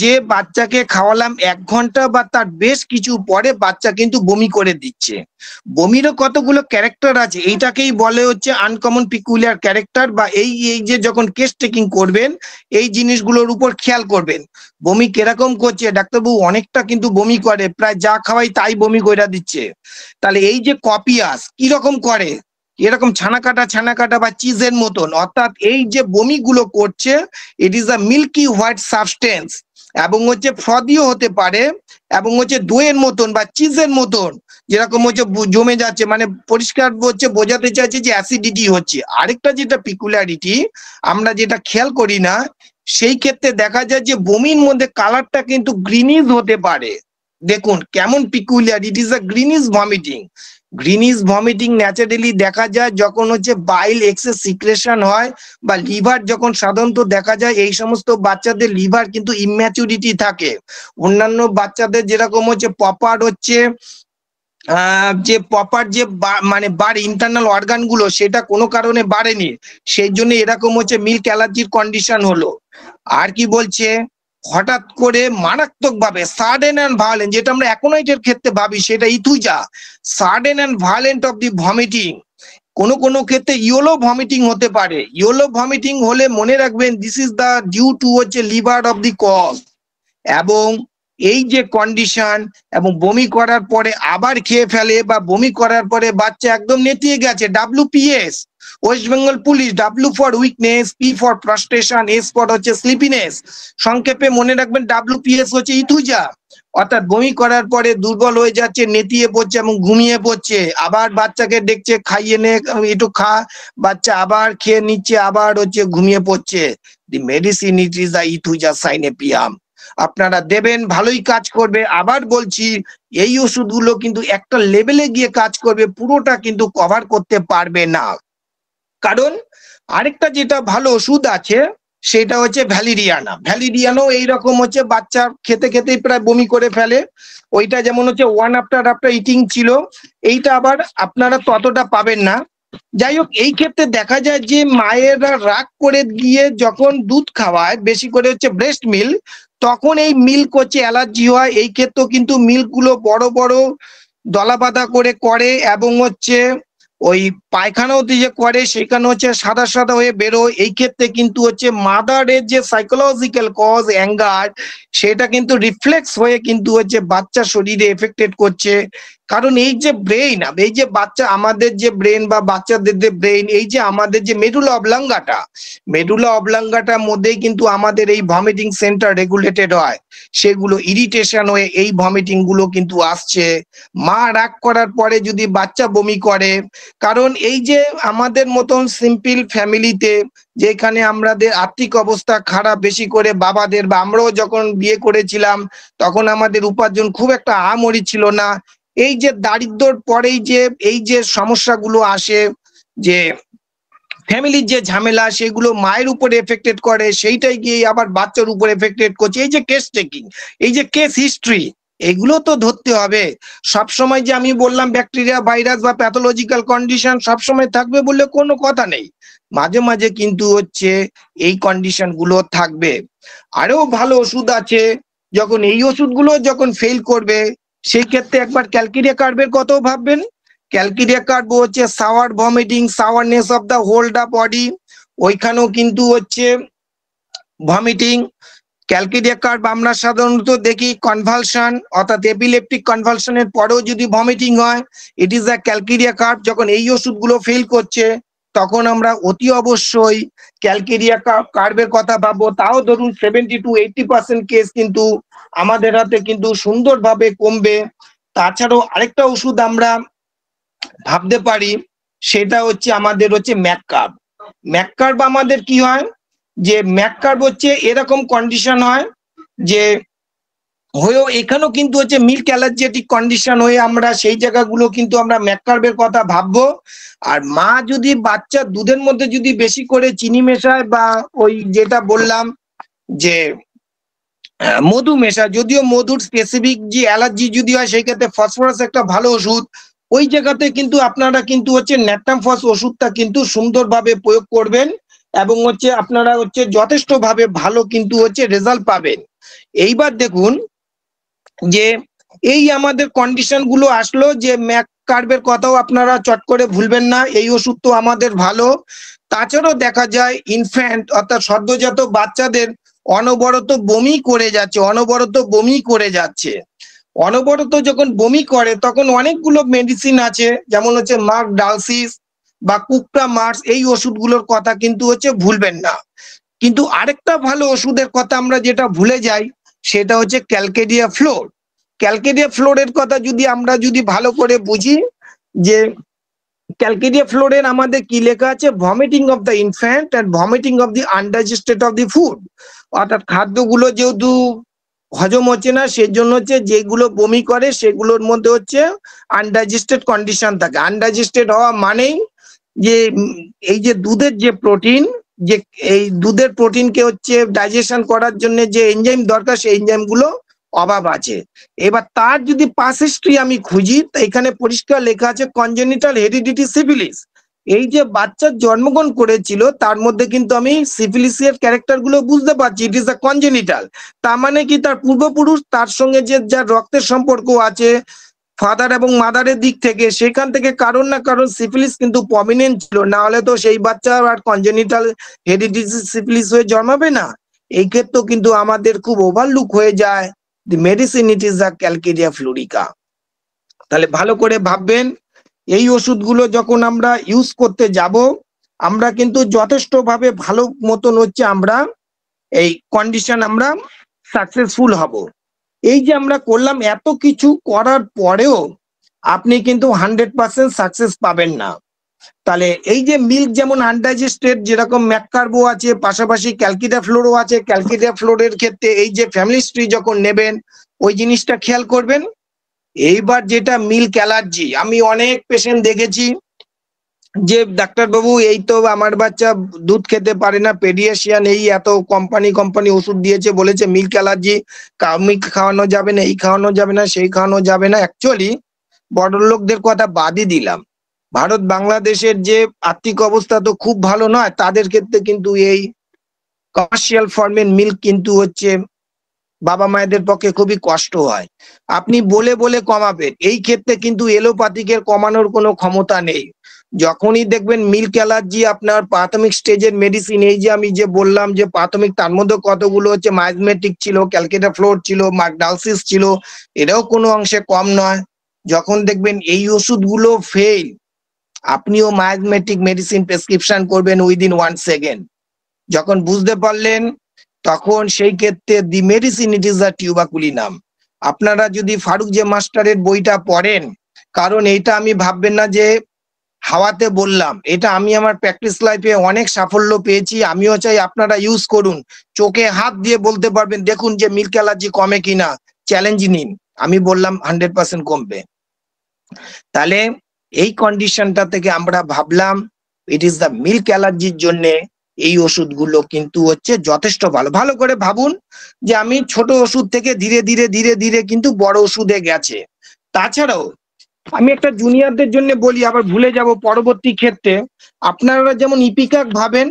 যে বাচ্চাকে খাওয়ালাম 1 ঘন্টা বা তার বেশ কিছু পরে বাচ্চা কিন্তু বমি করে দিচ্ছে। বমিরও কতগুলো ক্যারেক্টার আছে, এইটাকেই বলে হচ্ছে আনকমন পিকুলিয়ার ক্যারেক্টার, বা এই এই যে যখন কেস টেকিং করবেন এই জিনিসগুলোর উপর খেয়াল করবেন। বমি কিরকম করছে, ডাক্তারবাবু অনেকটা কিন্তু বমি করে, প্রায় যা খাওয়াই তাই বমি করে দিচ্ছে। তাহলে এই যে কপিয়াস কিরকম করে, এরকম ছানা কাটা বা চিজের মতন, অর্থাৎ এই যে বমিগুলো করছে, it is a milky white substance, এবং হচ্ছে ফ্রদিও হতে পারে, এবং হচ্ছে দইয়ের মতন বা চিজের মতন, যেরকম হচ্ছে জমে যাচ্ছে, মানে পরিষ্কার হচ্ছে বোঝাতে চাইছে যে অ্যাসিডিটি হচ্ছে। আরেকটা যেটা পিকুলারিটি আমরা যেটা খেয়াল করি না, সেই ক্ষেত্রে দেখা যায় যে বমির মধ্যে কালারটা কিন্তু গ্রিনিশ হতে পারে। দেখুন কেমন peculiar, it is a greenish vomiting. Greenish vomiting naturally দেখা যায় যখন হচ্ছে বাইল এক্সেস সিক্রেশন হয়, বা লিভার যখন সাধারণত দেখা যায় এই সমস্ত বাচ্চাদের লিভার কিন্তু ইম্যাচুরিটি থাকে। অন্যান্য বাচ্চাদের যেরকম হচ্ছে প্রপার হচ্ছে যে প্রপার যে মানে বাড়ে ইন্টারনাল অর্গান গুলো, সেটা কোনো কারণে বাড়েনি, সেই জন্য এরকম হচ্ছে মিল্ক অ্যালার্জির কন্ডিশন হলো। আর কি বলছে, হঠাৎ করে মারাত্মক ভাবে সাডেন অ্যান্ড ভায়োলেন্ট, যেটা আমরা অ্যাকোনাইটের ক্ষেত্রে ভাবি, সেটা Aethusa, sudden and violent of the vomiting. কোনো ক্ষেত্রে ইয়োলো ভমিটিং হতে পারে। ইয়োলো ভমিটিং হলে মনে রাখবেন, this is the due to হচ্ছে লিভার অফ দি কজ। এবং এই যে কন্ডিশন, এবং বমি করার পরে আবার খেয়ে ফেলে, বা বমি করার পরে বাচ্চা একদম নেতিয়ে গেছে, WPS, West Bengal police, W for weakness, P for frustration, S for হচ্ছে স্লিপিনেস। সংক্ষেপে মনে রাখবেন, WPS হচ্ছে ইথুজা, অর্থাৎ বমি করার পরে দুর্বল হয়ে যাচ্ছে, নেতিয়ে পড়ছে এবং ঘুমিয়ে পড়ছে, আবার বাচ্চাকে দেখছে খাইয়ে নে, একটু খা, বাচ্চা আবার খেয়ে নিচ্ছে, আবার হচ্ছে ঘুমিয়ে পড়ছে। দি medicine it is the Aethusa সাইনেপিয়াম। আপনারা দেবেন, ভালোই কাজ করবে। আবার বলছি, এই ওষুধগুলো কিন্তু একটা লেভেলে গিয়ে কাজ করবে, পুরোটা কিন্তু কভার করতে পারবে না। কারণ আরেকটা যেটা ভালো ওষুধ আছে, সেটা হচ্ছে ভ্যালিরিয়ানা। ভ্যালিরিয়ানো এইরকম হচ্ছে বাচ্চা খেতে খেতেই প্রায় বমি করে ফেলে। ওইটা যেমন হচ্ছে ওয়ান আফটার ইটিং ছিল, এইটা আবার আপনারা ততটা পাবেন না। যাই হোক, এই ক্ষেত্রে দেখা যায় যে মায়েরা রাগ করে গিয়ে যখন দুধ খাওয়ায়, বেশি করে হচ্ছে ব্রেস্ট মিল্ক, তখন এই মিল্ক হচ্ছে অ্যালার্জি হয়। এই ক্ষেত্রেও কিন্তু মিল্ক গুলো বড় বড় দলা পাতা করে, এবং হচ্ছে ওই পায়খানাতে যে করে সেখানে হচ্ছে সাদা সাদা হয়ে বেরোয়, এই ক্ষেত্রে কিন্তু হচ্ছে মাদারের যে সাইকোলজিক্যাল কজ অ্যাঙ্গার, সেটা কিন্তু রিফ্লেক্স হয়ে কিন্তু হচ্ছে বাচ্চা শরীরে এফেক্টেড করছে। কারণ এই যে ব্রেইন, এই যে বাচ্চা আমাদের যে ব্রেন বা বাচ্চাদের যে ব্রেইন, এই যে আমাদের যে মেডুলা অবলাঙ্গাটার মধ্যেই কিন্তু আমাদের এই ভমিটিং সেন্টার রেগুলেটেড হয়, সেগুলো ইরিটেশন হয়ে এই ভমিটিং গুলো কিন্তু আসছে। মা রাগ করার পরে যদি বাচ্চা বমি করে, কারণ এই যে আমাদের মতন সিম্পল ফ্যামিলিতে, যেখানে আমাদের আর্থিক অবস্থা খারাপ, বেশি করে বাবাদের বা আমরাও যখন বিয়ে করেছিলাম তখন আমাদের উপার্জন খুব একটা আহামরি ছিল না। এই যে দারিদ্র্যর পরেই যে এই যে সমস্যাগুলো আসে, যে ফ্যামিলির যে ঝামেলা, সেগুলো মায়ের উপরে এফেক্টেড করে, সেইটাই গিয়ে আবার বাচ্চার উপর এফেক্টেড করছে। এই যে কেস টেকিং, এই যে কেস হিস্ট্রি, এগুলো তো ধরতে হবে। সবসময় যে আমি বললাম ব্যাকটেরিয়া, ভাইরাস বা প্যাথোলজিক্যাল কন্ডিশন সবসময় থাকবে বলে কোনো কথা নেই, মাঝে মাঝে কিন্তু হচ্ছে এই কন্ডিশন গুলো থাকবে। আরো ভালো ওষুধ আছে, যখন এই ওষুধগুলো যখন ফেল করবে, সেই ক্ষেত্রে একবার ক্যালকেরিয়া কার্বের কথাও ভাববেন। ক্যালকেরিয়া কার্ব হচ্ছে sour vomiting, sourness of the whole the body, ওইখানেও কিন্তু হচ্ছে ভমিটিং। ক্যালকেরিয়া কার্ব আমরা সাধারণত দেখি কনভালশন অর্থাৎ এপিলেপটিক কনভালশনের পরেও যদি ভমিটিং হয়, ইট ইজ আ ক্যালকেরিয়া কার্ব। যখন এই ওষুধগুলো ফেল করছে, তখন আমরা অতি অবশ্যই ক্যালকেরিয়া কার্বের কথা ভাববো। তাও ধরুন 70-80% কেস কিন্তু আমাদের হাতে কিন্তু সুন্দরভাবে কমবে। তাছাড়াও আরেকটা ওষুধ আমরা ভাবতে পারি, সেটা হচ্ছে আমাদের হচ্ছে ম্যাককার্ব। ম্যাককার্ব আমাদের কি হয়, যে ম্যাককার্ব হচ্ছে এরকম কন্ডিশন হয় যে হয়েও এখানেও কিন্তু হচ্ছে মিল্ক অ্যালার্জেটিক কন্ডিশন হয়ে আমরা সেই জায়গাগুলো কিন্তু আমরা ম্যাককার্বের কথা ভাববো। আর মা যদি বাচ্চার দুধের মধ্যে যদি বেশি করে চিনি মেশায় বা ওই যেটা বললাম যে মধু মেশায়, যদিও মধুর স্পেসিফিক যে অ্যালার্জি যদি হয় সেই ক্ষেত্রে ফসফরাস একটা ভালো ওষুধ, ওই জায়গাতে কিন্তু আপনারা কিন্তু হচ্ছে ন্যাটামফস ওষুধটা কিন্তু সুন্দরভাবে প্রয়োগ করবেন, এবং হচ্ছে আপনারা হচ্ছে যথেষ্ট ভাবে ভালো কিন্তু হচ্ছে রেজাল্ট পাবেন। এইবার দেখুন যে এই আমাদের কন্ডিশন গুলো আসলো, যে ম্যাক কার্বের কথাও আপনারা চট করে ভুলবেন না, এই ওষুধ তো আমাদের ভালো। তাছাড়াও দেখা যায় ইনফ্যান্ট অর্থাৎ সদ্যজাত বাচ্চাদের অনবরত বমি করে যাচ্ছে, অনবরত যখন বমি করে তখন অনেকগুলো মেডিসিন আছে, যেমন হচ্ছে মার্ক ডালসিস বা কুকটা মার্স, এই ওষুধগুলোর কথা কিন্তু হচ্ছে ভুলবেন না। কিন্তু আরেকটা ভালো ওষুধের কথা আমরা যেটা ভুলে যাই, সেটা হচ্ছে ক্যালকেডিয়া ফ্লোর। ক্যালকেডিয়া ফ্লোরের কথা যদি আমরা যদি ভালো করে বুঝি, যে ক্যালকেডিয়া ফ্লোরের আমাদের কি লেখা আছে, vomiting of the infant and vomiting of the undigested of the food, অর্থাৎ খাদ্যগুলো যেহেতু হজম হচ্ছে না, সেই জন্য হচ্ছে যেগুলো বমি করে সেগুলোর মধ্যে হচ্ছে আনডাইজেস্টেড কন্ডিশন থাকে। আনডাইজেস্টেড হওয়া মানেই যে এই যে দুধের যে প্রোটিন, যে এই দুধের প্রোটিনকে হচ্ছে ডাইজেশন করার জন্য যে এনজাইম দরকার, সেই এনজাইম গুলো অভাব আছে। এবার তার যদি পাস হিস্ট্রি আমি খুঁজি, তো এখানে পরিষ্কার লেখা আছে কনজেনিটাল হেরিডিটি সিফিলিস। এই যে বাচ্চা জন্মগ্রহণ করেছিল তার মধ্যে কিন্তু আমি সিফিলিসের ক্যারেক্টার গুলো বুঝতে পারছি, ইট ইজ আ কনজেনিটাল। তার মানে কি তার পূর্বপুরুষ, তার সঙ্গে যে যার রক্তের সম্পর্ক আছে ফাদার এবং মাদারের দিক থেকে, সেখান থেকে কারণ না কারণ সিফিলিস কিন্তু প্রমিনেন্ট ছিল, না হলে তো সেই বাচ্চা আর কনজেনিটাল হেরিডিটি সিফিলিস হয়ে জন্মাবে না। এই ক্ষেত্রেও কিন্তু আমাদের খুব ওভারলুক হয়ে যায়। The medicine it is the calcarea fluorica. তাহলে ভালো করে ভাববেন, এই ওষুধগুলো যখন আমরা ইউজ করতে যাব, আমরা কিন্তু যথেষ্ট ভাবে ভালো মতন হচ্ছে আমরা এই কন্ডিশন আমরা সাকসেসফুল হব। এই যে আমরা করলাম, এত কিছু করার পরেও আপনি কিন্তু 100% সাকসেস পাবেন না। তাহলে এই যে মিল্ক যেমন আনডাইজেস্টেড, যেরকম ম্যাককার্বো আছে, পাশাপাশি ক্যালকিডা ফ্লোরও আছে। ক্যালকিডা ফ্লোরের ক্ষেত্রে এই যে ফ্যামিলি হিস্ট্রি যখন নেবেন, ওই জিনিসটা খেয়াল করবেন। এইবার যেটা মিল্ক অ্যালার্জি, আমি অনেক পেশেন্ট দেখেছি যে ডাক্তারবাবু এই তো আমার বাচ্চা দুধ খেতে পারে না, পেডিয়াশিয়ান এই এত কোম্পানি ওষুধ দিয়েছে, বলেছে মিল্ক অ্যালার্জি, মিল্ক খাওয়ানো যাবে না, এই খাওয়ানো যাবে না, সেই খাওয়ানো যাবে না। অ্যাকচুয়ালি বড়লোকদের কথা বাদই দিলাম, ভারত বাংলাদেশের যে আর্থিক অবস্থা তো খুব ভালো নয়, তাদের ক্ষেত্রে কিন্তু এই কমার্শিয়াল ফর্মের মিল্ক কিন্তু হচ্ছে বাবা মায়েদের পক্ষে খুবই কষ্ট হয়। আপনি বলে বলে কমাবেন, এই ক্ষেত্রে কিন্তু এলোপ্যাথিকের কমানোর কোনো ক্ষমতা নেই। যখনই দেখবেন মিল্ক অ্যালার্জি আপনার প্রাথমিক স্টেজের মেডিসিন, এই যে আমি যে বললাম যে প্রাথমিক, তার মধ্যে কতগুলো হচ্ছে মাইজমেটিক ছিল, ক্যালকেটা ফ্লোর ছিল, মার্কডালসিস ছিল, এটাও কোনো অংশে কম নয়। যখন দেখবেন এই ওষুধগুলো ফেল, আপনিও মাইজমেটিক মেডিসিন প্রেসক্রিপশন করবেন উইদিন 1 সেকেন্ড। যখন বুঝতে পারলেন, তখন সেই ক্ষেত্রে দি মেডিসিন ইট ইজ দ্য টিউবাকুলিনাম। আপনারা যদি ফারুক জে মাস্টারের বইটা পড়েন, কারণ এইটা আমি ভাববেন না যে হাওয়াতে বললাম, এটা আমি আমার প্র্যাকটিস লাইফে অনেক সাফল্য পেয়েছি। আমিও চাই আপনারা ইউজ করুন, চোখে হাত দিয়ে বলতে পারবেন দেখুন যে মিল্ক অ্যালার্জি কমে কিনা, চ্যালেঞ্জ নিন। আমি বললাম 100% কমবে। তাহলে এই কন্ডিশনটা থেকে আমরা ভাবলাম ইট ইজ দ্য মিল্ক অ্যালার্জির জন্য এই ওষুধগুলো কিন্তু হচ্ছে যথেষ্ট ভালো। ভালো করে ভাবুন যে আমি ছোট ওষুধ থেকে ধীরে ধীরে ধীরে ধীরে কিন্তু বড় ওষুধে গেছে। তাছাড়াও আমি একটা জুনিয়রদের জন্য বলি, আবার ভুলে যাব পরবর্তী ক্ষেত্রে। আপনারা যেমন ইপিকাক ভাবেন,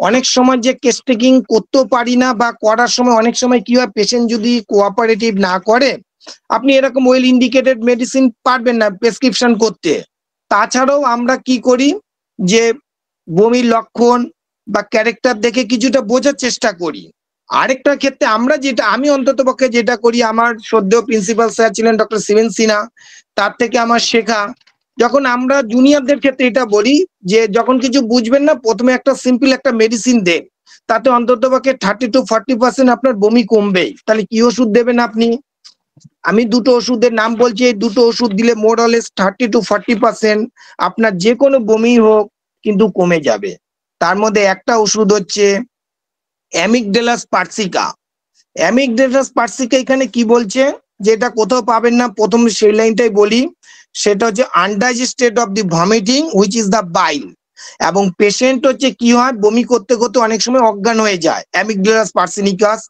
অনেক সময় যে কেস টেকিং করতে পারি না, বা করার সময় অনেক সময় কি হয়, পেশেন্ট যদি কোঅপারেটিভ না করে, আপনি এরকম ওয়েল ইন্ডিকেটেড মেডিসিন পারবেন না প্রেসক্রিপশন করতে। তাছাড়াও আমরা কি করি যে বমির লক্ষণ বা ক্যারেক্টার দেখে কিছুটা বোঝার চেষ্টা করি। আরেকটা ক্ষেত্রে আমরা যেটা, আমি অন্তত পক্ষে যেটা করি, আমার শ্রদ্ধেয় প্রিন্সিপাল স্যার ছিলেন ডক্টর শিবেন সিনহা, তার থেকে আমার শেখা। যখন আমরা জুনিয়রদের ক্ষেত্রে এটা বলি যে যখন কিছু বুঝবেন না, প্রথমে একটা সিম্পল একটা মেডিসিন দেন, তাতে অন্তত পক্ষে 30 to 40% আপনার বমি কমবেই। তাহলে কি ওষুধ দেবেন আপনি? আমি দুটো ওষুধের নাম বলছি, এই দুটো ওষুধ দিলে মোর অললেস 30 to 40% আপনার যে কোনো বমি হোক কিন্তু কমে যাবে। তার মধ্যে একটা ওষুধ হচ্ছে অ্যামিগডেলাস পার্সিকা। অ্যামিগডেলাস পার্সিকা এখানে কি বলছে, যেটা কোথাও পাবেন না, প্রথম সেই লাইনটাই বলি, সেটা হচ্ছে undigested of the vomiting which is the bile. এবং পেশেন্ট হচ্ছে কি হয়, বমি করতে করতে অনেক সময় অজ্ঞান হয়ে যায়, অ্যামিগডেলাস পার্সিনিকাস।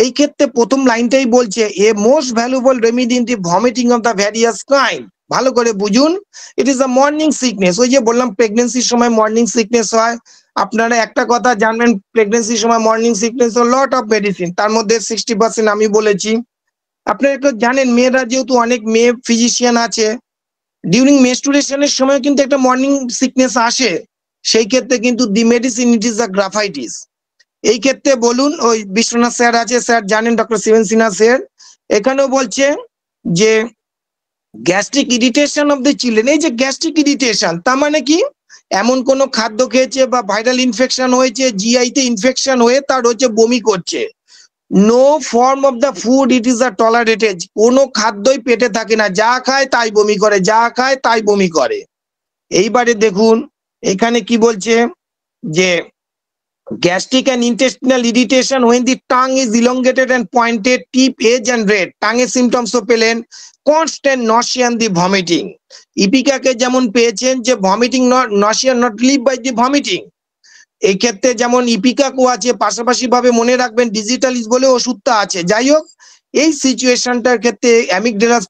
এই ক্ষেত্রে প্রথম লাইনটাই বলছে a most valuable remedy in the vomiting of the various kind. ভালো করে বুঝুন, it is a morning sickness. ওই যে বললাম প্রেগনেন্সির সময় মর্নিং সিকনেস হয়। আপনারা একটা কথা জানবেন, প্রেগনেন্সির সময় morning sickness lot of medicine, তার মধ্যে 60% আমি বলেছি। আপনারা একটু জানেন, মেয়েরা যেহেতু অনেক মেয়ে ফিজিশিয়ান আছে, ডিউরিং মেনস্ট্রুয়েশনের সময় কিন্তু একটা মর্নিং সিকনেস আসে। সেই ক্ষেত্রে কিন্তু the medicine it is a graphites. এই ক্ষেত্রে বলুন, ওই বিশ্বনাথ স্যার আছে, স্যার জানেন, ডক্টর শিবেন সিনহা স্যার, এখানেও বলছে যে gastric irritation of the children. এই যে গ্যাস্ট্রিক ইরিটেশন, তার মানে কি, এমন কোনো খাদ্য খেয়েছে বা ভাইরাল ইনফেকশন হয়েছে, জিআই তে ইনফেকশন হয়ে তার হচ্ছে বমি করছে। No form of the food it is a tolerated. কোনো খাদ্যই পেটে থাকে না, যা খায় তাই বমি করে, যা খায় তাই বমি করে। এইবারে দেখুন এখানে কি বলছে, যে gastric and intestinal irritation when the tongue is elongated and pointed, tip, edge and red. টাঙে সিমটমস ও পেলেন, constant nausea and the vomiting. ইপিকাকে যেমন পেয়েছেন যে vomiting, nausea not relieved by the vomiting। এই ক্ষেত্রে যেমন ইপিকাকও আছে, পাশাপাশি ভাবে মনে রাখবেন ডিজিটালিস বলে ওষুধটা আছে। যাই হোক, এই সিচুয়েশনটার ক্ষেত্রে অ্যামিগডেলাস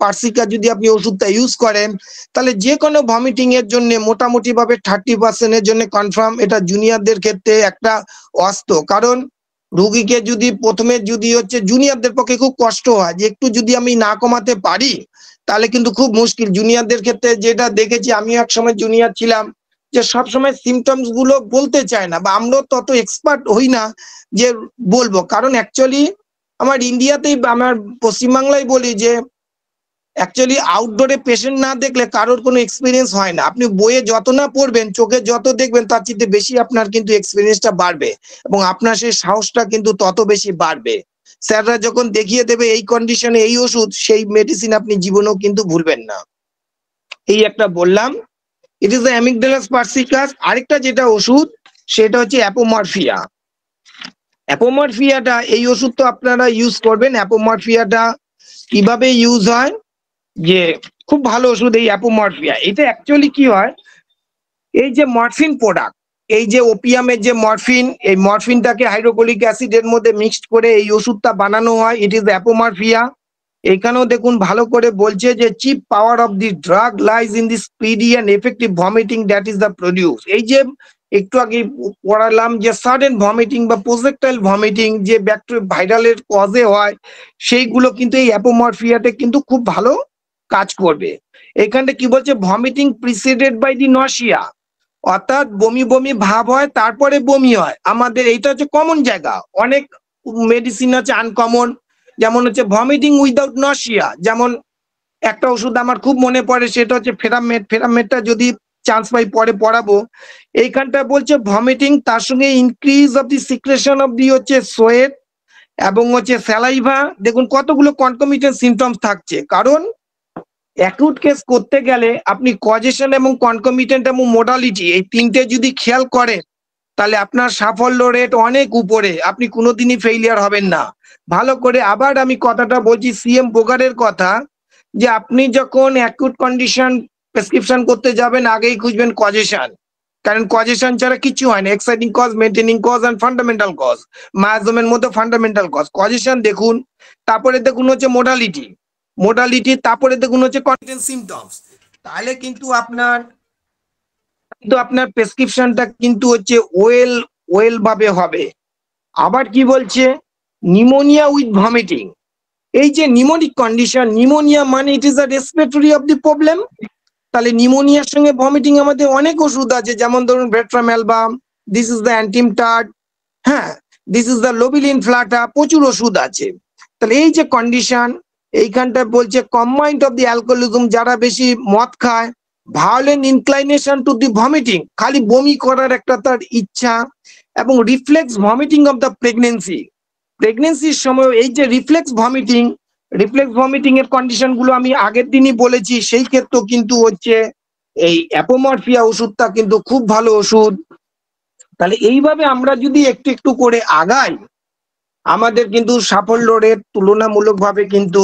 পার্সিকা যদি আপনি ওষুধটা ইউজ করেন, তাহলে যে কোনো ভমিটিং এর জন্য মোটামুটি ভাবে 30% এর জন্য কনফার্ম। এটা জুনিয়রদের ক্ষেত্রে একটা অস্ত্র, কারণ রুগীকে যদি প্রথমে যদি হচ্ছে, জুনিয়রদের পক্ষে খুব কষ্ট হয় যে একটু যদি আমি না কমাতে পারি তাহলে কিন্তু খুব মুশকিল। জুনিয়রদের ক্ষেত্রে যেটা দেখেছি, আমিও এক সময় জুনিয়র ছিলাম, যে সবসময় সিমটমস গুলো বলতে চায় না, বা আমরাও তত এক্সপার্ট হই না যে বলবো। কারণ অ্যাকচুয়ালি আমার ইন্ডিয়াতেই, আমার পশ্চিমবাংলায় বলি যে অ্যাকচুয়ালি আউটডোরে পেশেন্ট না দেখলে কারোর কোনো এক্সপিরিয়েন্স হয় না। আপনি বইয়ে যত না পড়বেন, চোখে যত দেখবেন, তার চেয়ে বেশি আপনার কিন্তু এক্সপিরিয়েন্সটা বাড়বে, এবং আপনার সেই সাহসটা কিন্তু তত বেশি বাড়বে। স্যাররা যখন দেখিয়ে দেবে এই কন্ডিশনে এই ওষুধ, সেই মেডিসিন আপনি জীবনেও কিন্তু ভুলবেন না। এই একটা বললাম, ইট ইজ দ্য অ্যামিগডালাস পার্সিকাস। আরেকটা যেটা ওষুধ, সেটা হচ্ছে অ্যাপোমরফিয়া। অ্যাপোমরফিয়াটা, এই ওষুধ তো আপনারা ইউজ করবেন। অ্যাপোমরফিয়াটা কিভাবে ইউজ হয়, যে খুব ভালো ওষুধ এই অ্যাপোমরফিয়া। এটা অ্যাকচুয়ালি কি হয়, এই যে মরফিন প্রোডাক্ট, এই যে ওপিয়ামের যে মরফিন, এই মরফিনটাকে হাইড্রোক্লোরিক অ্যাসিডের মধ্যে মিক্সড করে এই ওষুধটা বানানো হয়, ইট ইজ অ্যাপোমরফিয়া। এখানেও দেখুন ভালো করে বলছে যে chief power of the drug lies in the speedy and effective vomiting that is the produce. এই যে একটু আগে পড়ালাম যে সাডেন ভমিটিং বা প্রজেক্টাইল ভমিটিং যে ব্যাকটেরিয়া ভাইরালের কজে হয়, সেইগুলো কিন্তু এই অ্যাপোমরফিয়াতে কিন্তু খুব ভালো কাজ করবে। এখানটা কি বলছে, vomiting preceded by the nausea, অর্থাৎ বমি বমি ভাব হয় তারপরে বমি হয়। আমাদের এইটা হচ্ছে কমন জায়গা, অনেক মেডিসিন আছে আনকমন, যেমন হচ্ছে ভমিটিং উইদাউট নসিয়া, যেমন একটা ওষুধ আমার খুব মনে পড়ে, সেটা হচ্ছে ফেরামেট। ফেরামেটটা যদি চান্স পাই পরে পড়াবো। এইখানটা বলছে ভমিটিং, তার সঙ্গে increase of the secretion of the হচ্ছে সোয়েট এবং হচ্ছে স্যালাইভা। দেখুন কতগুলো কনকমিটেন্ট সিমটমস থাকছে, কারণ অ্যাকিউট কেস করতে গেলে আপনি কজেশন এবং কনকমিটেন্ট এবং মোডালিটি এই তিনটে যদি খেয়াল করেন, তাহলে আপনার সাফল্য রেট অনেক উপরে, আপনি কোনোদিনই ফেইলিয়ার হবেন না। ভালো করে আবার আমি কথাটা বলছি সিএম বোগারের কথা, যে আপনি যখন অ্যাকিউট কন্ডিশন প্রেসক্রিপশন করতে যাবেন আগেই খুঁজবেন কজেশন, কারণ কজেশন ছাড়া কিছু হয় না। Exciting cause, maintaining cause and fundamental cause, মায়াজমের মধ্যে ফান্ডামেন্টাল কজ কজেশন দেখুন। তারপরে দেখুন হচ্ছে মোডালিটি, তারপরে দেখুন হচ্ছে কন্টেন্ট সিমটমস। তাহলে কিন্তু আপনার প্রেসক্রিপশনটা কিন্তু হচ্ছে ওয়েল ভাবে হবে। আবার কি বলছে, নিউমোনিয়া উইথ ভমিটিং। এই যে নিউমোনিক কন্ডিশন, নিউমোনিয়া মানে ইট is a respiratory of the problem. তাহলে নিউমোনিয়ার সঙ্গে ভমিটিং আমাদের অনেক ওষুধ আছে, যেমন ধরুন ভেট্রামেলবাম, দিস ইজ দ্য অ্যান্টিমটাড, হ্যাঁ, দিস ইজ দ্য লোবিলিন ফ্লাটা, প্রচুর ওষুধ আছে। তাহলে এই যে কন্ডিশন, এইখানটা বলছে কম্বাইন্ড অফ দি অ্যালকোহলিজম, যারা বেশি মদ খায়, violent inclination to the vomiting, খালি বমি করার একটা তার ইচ্ছা, এবং রিফ্লেক্স ভমিটিং অফ দ্য প্রেগনেন্সির সময় এই যে রিফ্লেক্স ভমিটিং এর কন্ডিশন গুলো আমি আগের দিনই বলেছি। সেই ক্ষেত্রেও কিন্তু হচ্ছে এই অ্যাপোমরফিয়া ওষুধটা কিন্তু খুব ভালো ওষুধ। তাহলে এইভাবে আমরা যদি একটু একটু করে আগাই, আমাদের কিন্তু সাফল্য রেট তুলনামূলকভাবে কিন্তু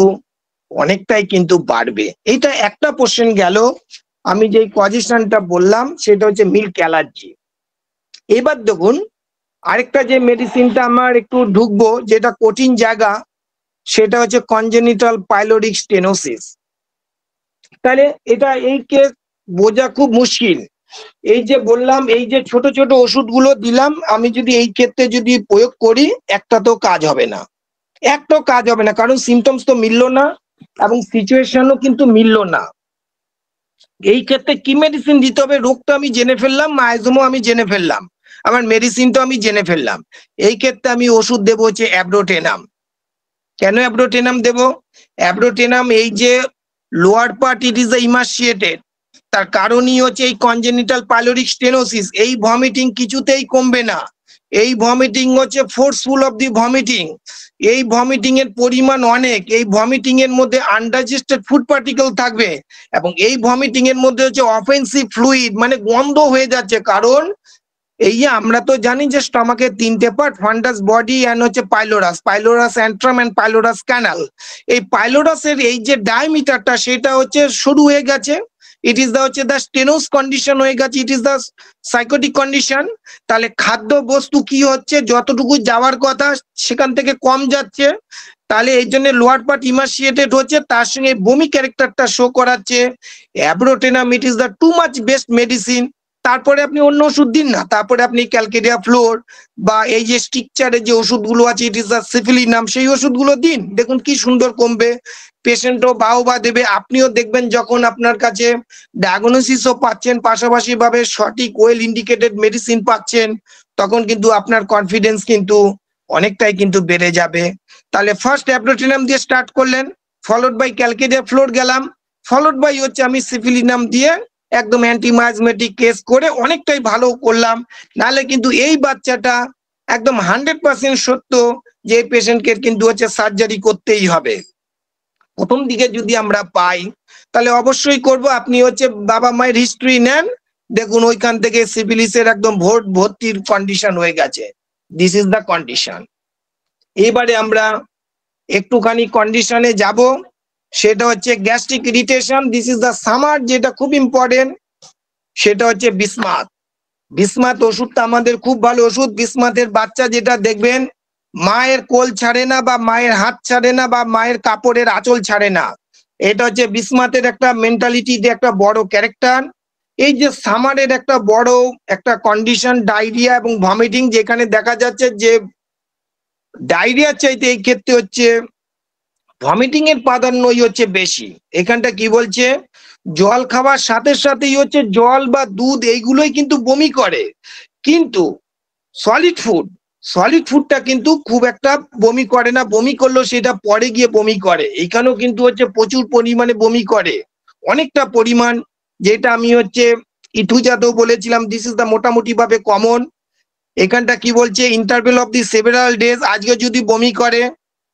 অনেকটাই কিন্তু বাড়বে। এইটা একটা কোশ্চেন গেল। আমি যে কজেশনটা বললাম সেটা হচ্ছে মিল্ক অ্যালার্জি। এবার দেখুন আরেকটা যে মেডিসিনটা আমার একটু ঢুকবো, যেটা কঠিন জায়গা, সেটা হচ্ছে কনজেনিটাল পাইলোরিক স্টেনোসিস। তাহলে এটা এই কেস বোঝা খুব মুশকিল। এই যে বললাম, এই যে ছোট ছোট ওষুধগুলো দিলাম, আমি যদি এই ক্ষেত্রে যদি প্রয়োগ করি, একটাও কাজ হবে না, কারণ সিমটমস তো মিললো না এবং সিচুয়েশনও কিন্তু মিললো না। এই ক্ষেত্রে কি মেডিসিন দিতে হবে, রোগটা আমি জেনে ফেললাম, মায়াজমও আমি জেনে ফেললাম, আমার মেডিসিনটা আমি জেনে ফেললাম। এই ক্ষেত্রে আমি ওষুধ দেবো হচ্ছে অ্যাব্রোটেনাম। কেন অ্যাব্রোটেনাম দেব? অ্যাব্রোটেনাম এই যে lower part it is emaciated, তার কারণই হচ্ছে এই কনজেনিটাল পাইলোরিক স্টেনোসিস। এই ভমিটিং কিছুতেই কমবে না, এই ভমিটিং হচ্ছে ফোর্সফুল অফ দি ভমিটিং, এই ভমিটিং এর পরিমাণ অনেক, এই ভমিটিং এর মধ্যে আনডাইজেস্টেড ফুড পার্টিকেল থাকবে, এবং এই ভমিটিং এর মধ্যে হচ্ছে অফেন্সিভ ফ্লুইড, মানে গন্ধ হয়ে যাচ্ছে। কারণ এই যে আমরা তো জানি যে স্টমাকের তিনটে পার্ট, ফান্ডাস, বডি এন্ড হচ্ছে পাইলোরাস অ্যান্ট্রাম এন্ড পাইলোরাস ক্যানাল। এই পাইলোরাসের এই যে ডায়ামিটারটা সেটা হচ্ছে সরু হয়ে গেছে, ইট ইজ দা হচ্ছে দা স্টেনোস কন্ডিশন হয়ে গেছে, it is the psychotic condition. তাহলে খাদ্য বস্তু কি হচ্ছে, যতটুকু যাওয়ার কথা সেখান থেকে কম যাচ্ছে, তাহলে এই জন্য লোয়ার পার্ট ইমাসিয়েটেড হচ্ছে, তার সঙ্গে বমি ক্যারেক্টারটা শো করাচ্ছে। Abrotanum it is the too much best medicine. তারপরে আপনি অন্য ওষুধ দিন না, তারপরে আপনি ক্যালকেরিয়া ফ্লোর বা এই যে স্ট্রিকচারের যে ওষুধগুলো আছে, ইট ইজ দা সিফিলিনাম, সেই ওষুধগুলো দিন, দেখুন কি সুন্দর কমবে, পেশেন্টও বাহবা দেবে, আপনিও দেখবেন যখন আপনার কাছে ডায়াগনোসিসও পাচ্ছেন, পাশাপাশি ভাবে সঠিক ওয়েল ইন্ডিকেটেড মেডিসিন পাচ্ছেন, তখন কিন্তু আপনার কনফিডেন্স কিন্তু অনেকটাই কিন্তু বেড়ে যাবে। তাহলে ফার্স্ট অ্যাব্রোটেনাম দিয়ে স্টার্ট করলেন, ফলোড বাই ক্যালকেরিয়া ফ্লোর গেলাম, ফলোড বাই হচ্ছে আমি সিফিলিনাম দিয়ে একদম অ্যান্টিমায়াজমেটিক কেস করে অনেকটাই ভালো করলাম। নাহলে কিন্তু এই বাচ্চাটা একদম 100% সত্য যে এই পেশেন্টকে কিন্তু হচ্ছে সার্জারি করতেই হবে। প্রথম দিকে যদি আমরা পাই তাহলে অবশ্যই করব। আপনি হচ্ছে বাবা মায়ের হিস্ট্রি নেন, দেখুন ওইখান থেকে সিফিলিসের একদম ভর্তির কন্ডিশন হয়ে গেছে, দিস ইজ দ্য কন্ডিশন। এবারে আমরা একটুখানি কন্ডিশনে যাব, সেটা হচ্ছে gastric irritation, this is the summer, যেটা খুব ইম্পর্টেন্ট, সেটা হচ্ছে বিসমাথ ওষুধটা আমাদের খুব ভালো ওষুধ। বিসমাথের বাচ্চা যেটা দেখবেন মায়ের কোল ছাড়ে না, বা মায়ের হাত ছাড়ে না, বা মায়ের কাপড়ের আঁচল ছাড়ে না, এটা হচ্ছে বিসমাথের একটা মেন্টালিটি, একটা বড় ক্যারেক্টার। এই যে সামারের একটা বড় একটা কন্ডিশন ডায়রিয়া এবং ভমিটিং, যেখানে দেখা যাচ্ছে যে ডায়রিয়ার চাইতে এই ক্ষেত্রে হচ্ছে ভমিটিং এর প্রাধান্যই হচ্ছে বেশি। এখানটা কি বলছে, জল খাওয়ার সাথে সাথেই হচ্ছে জল বা দুধ এইগুলোই কিন্তু বমি করে, কিন্তু সলিড ফুড, সলিড ফুডটা কিন্তু খুব একটা বমি করে না, বমি করলেও সেটা পরে গিয়ে বমি করে। এখানেও কিন্তু হচ্ছে প্রচুর পরিমাণে বমি করে, অনেকটা পরিমাণ, যেটা আমি হচ্ছে ইথুজাতেও বলেছিলাম, দিস ইজ দা মোটামুটি ভাবে কমন। এখানটা কি বলছে, interval of the several days, আজকে যদি বমি করে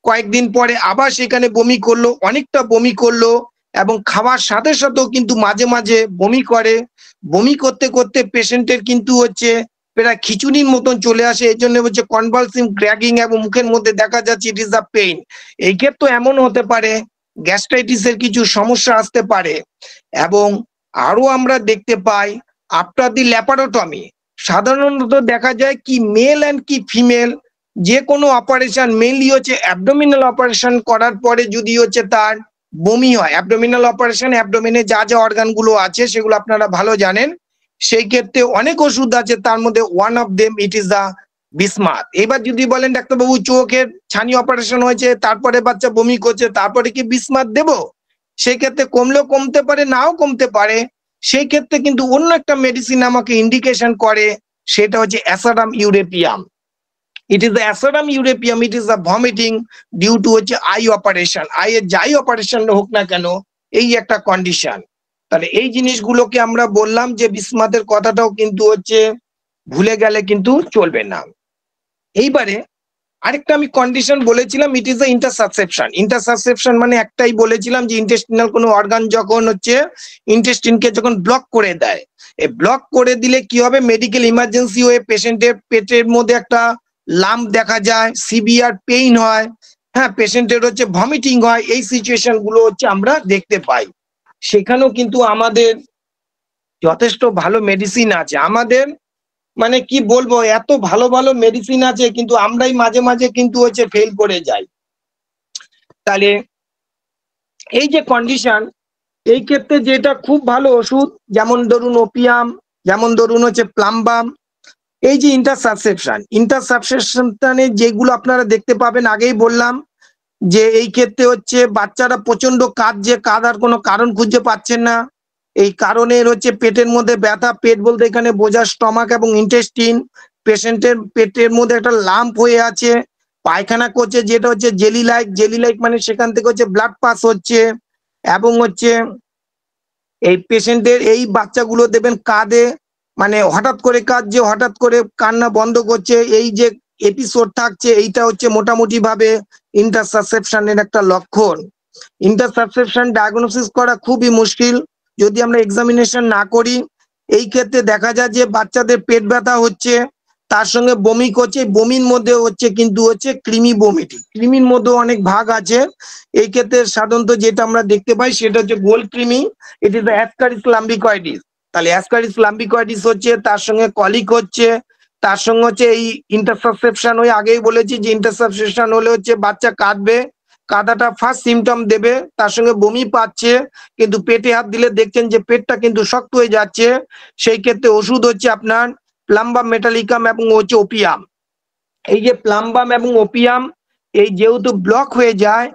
কয়েকদিন পরে আবার সেখানে বমি করলো, অনেকটা বমি করলো, এবং খাওয়ার সাথে সাথেও কিন্তু মাঝে মাঝে বমি করে। বমি করতে করতে পেশেন্টের কিন্তু হচ্ছে প্রায় খিচুনির মতন চলে আসে, এই জন্য হচ্ছে কনভালসিভ ক্র্যাকিং, এবং মুখের মধ্যে দেখা যাচ্ছে ইট ইজ দ্য পেইন। এই ক্ষেত্রে এমন হতে পারে গ্যাস্ট্রাইটিসের কিছু সমস্যা আসতে পারে। এবং আরো আমরা দেখতে পাই আফটার দি ল্যাপারোটমি, সাধারণত দেখা যায় কি মেল অ্যান্ড কি ফিমেল, যে কোনো অপারেশন, মেনলি হচ্ছে অ্যাবডোমিনাল অপারেশন করার পরে যদি হচ্ছে তার বমি হয়, অ্যাবডোমিনাল অপারেশন, অ্যাবডোমিনে যা যা অর্গান গুলো আছে সেগুলো আপনারা ভালো জানেন, সেই ক্ষেত্রে অনেক ওষুধ আছে, তার মধ্যে one of them it is the bismuth. এবার যদি বলেন ডাক্তারবাবু চোখের ছানি অপারেশন হয়েছে, তারপরে বাচ্চা বমি করছে, তারপরে কি বিসমাথ দেব? সেই ক্ষেত্রে কমলেও কমতে পারে, নাও কমতে পারে। সেই ক্ষেত্রে কিন্তু অন্য একটা মেডিসিন আমাকে ইন্ডিকেশন করে, সেটা হচ্ছে asarum europaeum. It is the asarum europaeum, it is the vomiting due to হচ্ছে আই অপারেশন, আইয়ের যাই অপারেশন হোক না কেন, এই একটা কন্ডিশন। তাহলে এই জিনিসগুলোকে আমরা বললাম যে বিসমাথের কথাটাও কিন্তু হচ্ছে ভুলে গেলে কিন্তু চলবে না। এইবারে আরেকটা আমি কন্ডিশন বলেছিলাম, ইট ইজ দ্য ইন্টারসাবসেপশন। ইন্টারসাবসেপশন মানে একটাই বলেছিলাম যে ইন্টেস্টিনাল কোনো অর্গান যখন হচ্ছে ইন্টেস্টিনকে যখন ব্লক করে দেয়, এই ব্লক করে দিলে কি হবে, মেডিকেল ইমার্জেন্সি হয়ে পেশেন্টের পেটের মধ্যে একটা লাম্প দেখা যায়, সিভিয়ার পেইন হয়, হ্যাঁ, পেশেন্টের হচ্ছে ভমিটিং হয়, এই সিচুয়েশন গুলো হচ্ছে আমরা দেখতে পাই। সেখানেও কিন্তু আমাদের যথেষ্ট ভালো মেডিসিন আছে। আমাদের মানে কি বলবো, এত ভালো ভালো মেডিসিন আছে, কিন্তু আমরাই মাঝে মাঝে কিন্তু হচ্ছে ফেল করে যাই। তাহলে এই যে কন্ডিশন, এই ক্ষেত্রে যেটা খুব ভালো ওষুধ, যেমন ধরুন ওপিয়াম, যেমন ধরুন হচ্ছে প্লাম্বাম, এই যে ইন্টারসাবসেপশনে যেগুলো আপনারা দেখতে পাবেন, আগেই বললাম যে এই ক্ষেত্রে হচ্ছে বাচ্চারা প্রচন্ড কাঁদছে, কাঁদার কোনো কারণ খুঁজে পাচ্ছেন না। এই কারণের হচ্ছে পেটের মধ্যে ব্যথা, পেট বলতে এখানে বোঝা স্টমাক এবং ইন্টেস্টিন, পেশেন্টের পেটের মধ্যে একটা লাম্প হয়ে আছে, পায়খানা করছে যেটা হচ্ছে জেলি লাইক, জেলি লাইক মানে সেখান থেকে হচ্ছে ব্লাড পাস হচ্ছে, এবং হচ্ছে এই পেশেন্টের এই বাচ্চাগুলো দেবেন কাঁদে, মানে হঠাৎ করে কাঁদছে, হঠাৎ করে কান্না বন্ধ করছে, এই যে এপিসোড থাকছে, এইটা হচ্ছে মোটামুটি ভাবে ইন্টারসাবসেপশনের একটা লক্ষণ। ইন্টারসাবসেপশন ডায়াগনোসিস করা খুবই মুশকিল যদি আমরা এক্সামিনেশন না করি। এই ক্ষেত্রে দেখা যায় যে বাচ্চাদের পেট ব্যথা হচ্ছে, তার সঙ্গে বমি করছে, বমির মধ্যে হচ্ছে কিন্তু হচ্ছে কৃমি বমিটি, কৃমির মধ্যে অনেক ভাগ আছে। এই ক্ষেত্রে সাধারণত যেটা আমরা দেখতে পাই সেটা হচ্ছে গোল কৃমি, ইট ইজ দ্য অ্যাসকারিস লাম্বিকয়েডিস। তাহলে অ্যাসকারিস লাম্বিকয়েডিস হচ্ছে, তার সঙ্গে কলিক হচ্ছে, তার সঙ্গে হচ্ছে এই ইন্টারসাবসেপশন, ওই আগেই বলেছি যে ইন্টারসাবসেপশন হলে হচ্ছে বাচ্চা কাঁদবে, কাদাটা ফার্স্ট সিমটম দেবে, তার সঙ্গে বমি পাচ্ছে, কিন্তু পেটে হাত দিলে দেখছেন যে পেটটা কিন্তু শক্ত হয়ে যাচ্ছে। সেই ক্ষেত্রে ওষুধ হচ্ছে আপনার প্লাম্বাম মেটালিকাম এবং হচ্ছে ওপিয়াম। এই যে প্লাম্বাম এবং ওপিয়াম, এই যেহেতু ব্লক হয়ে যায়,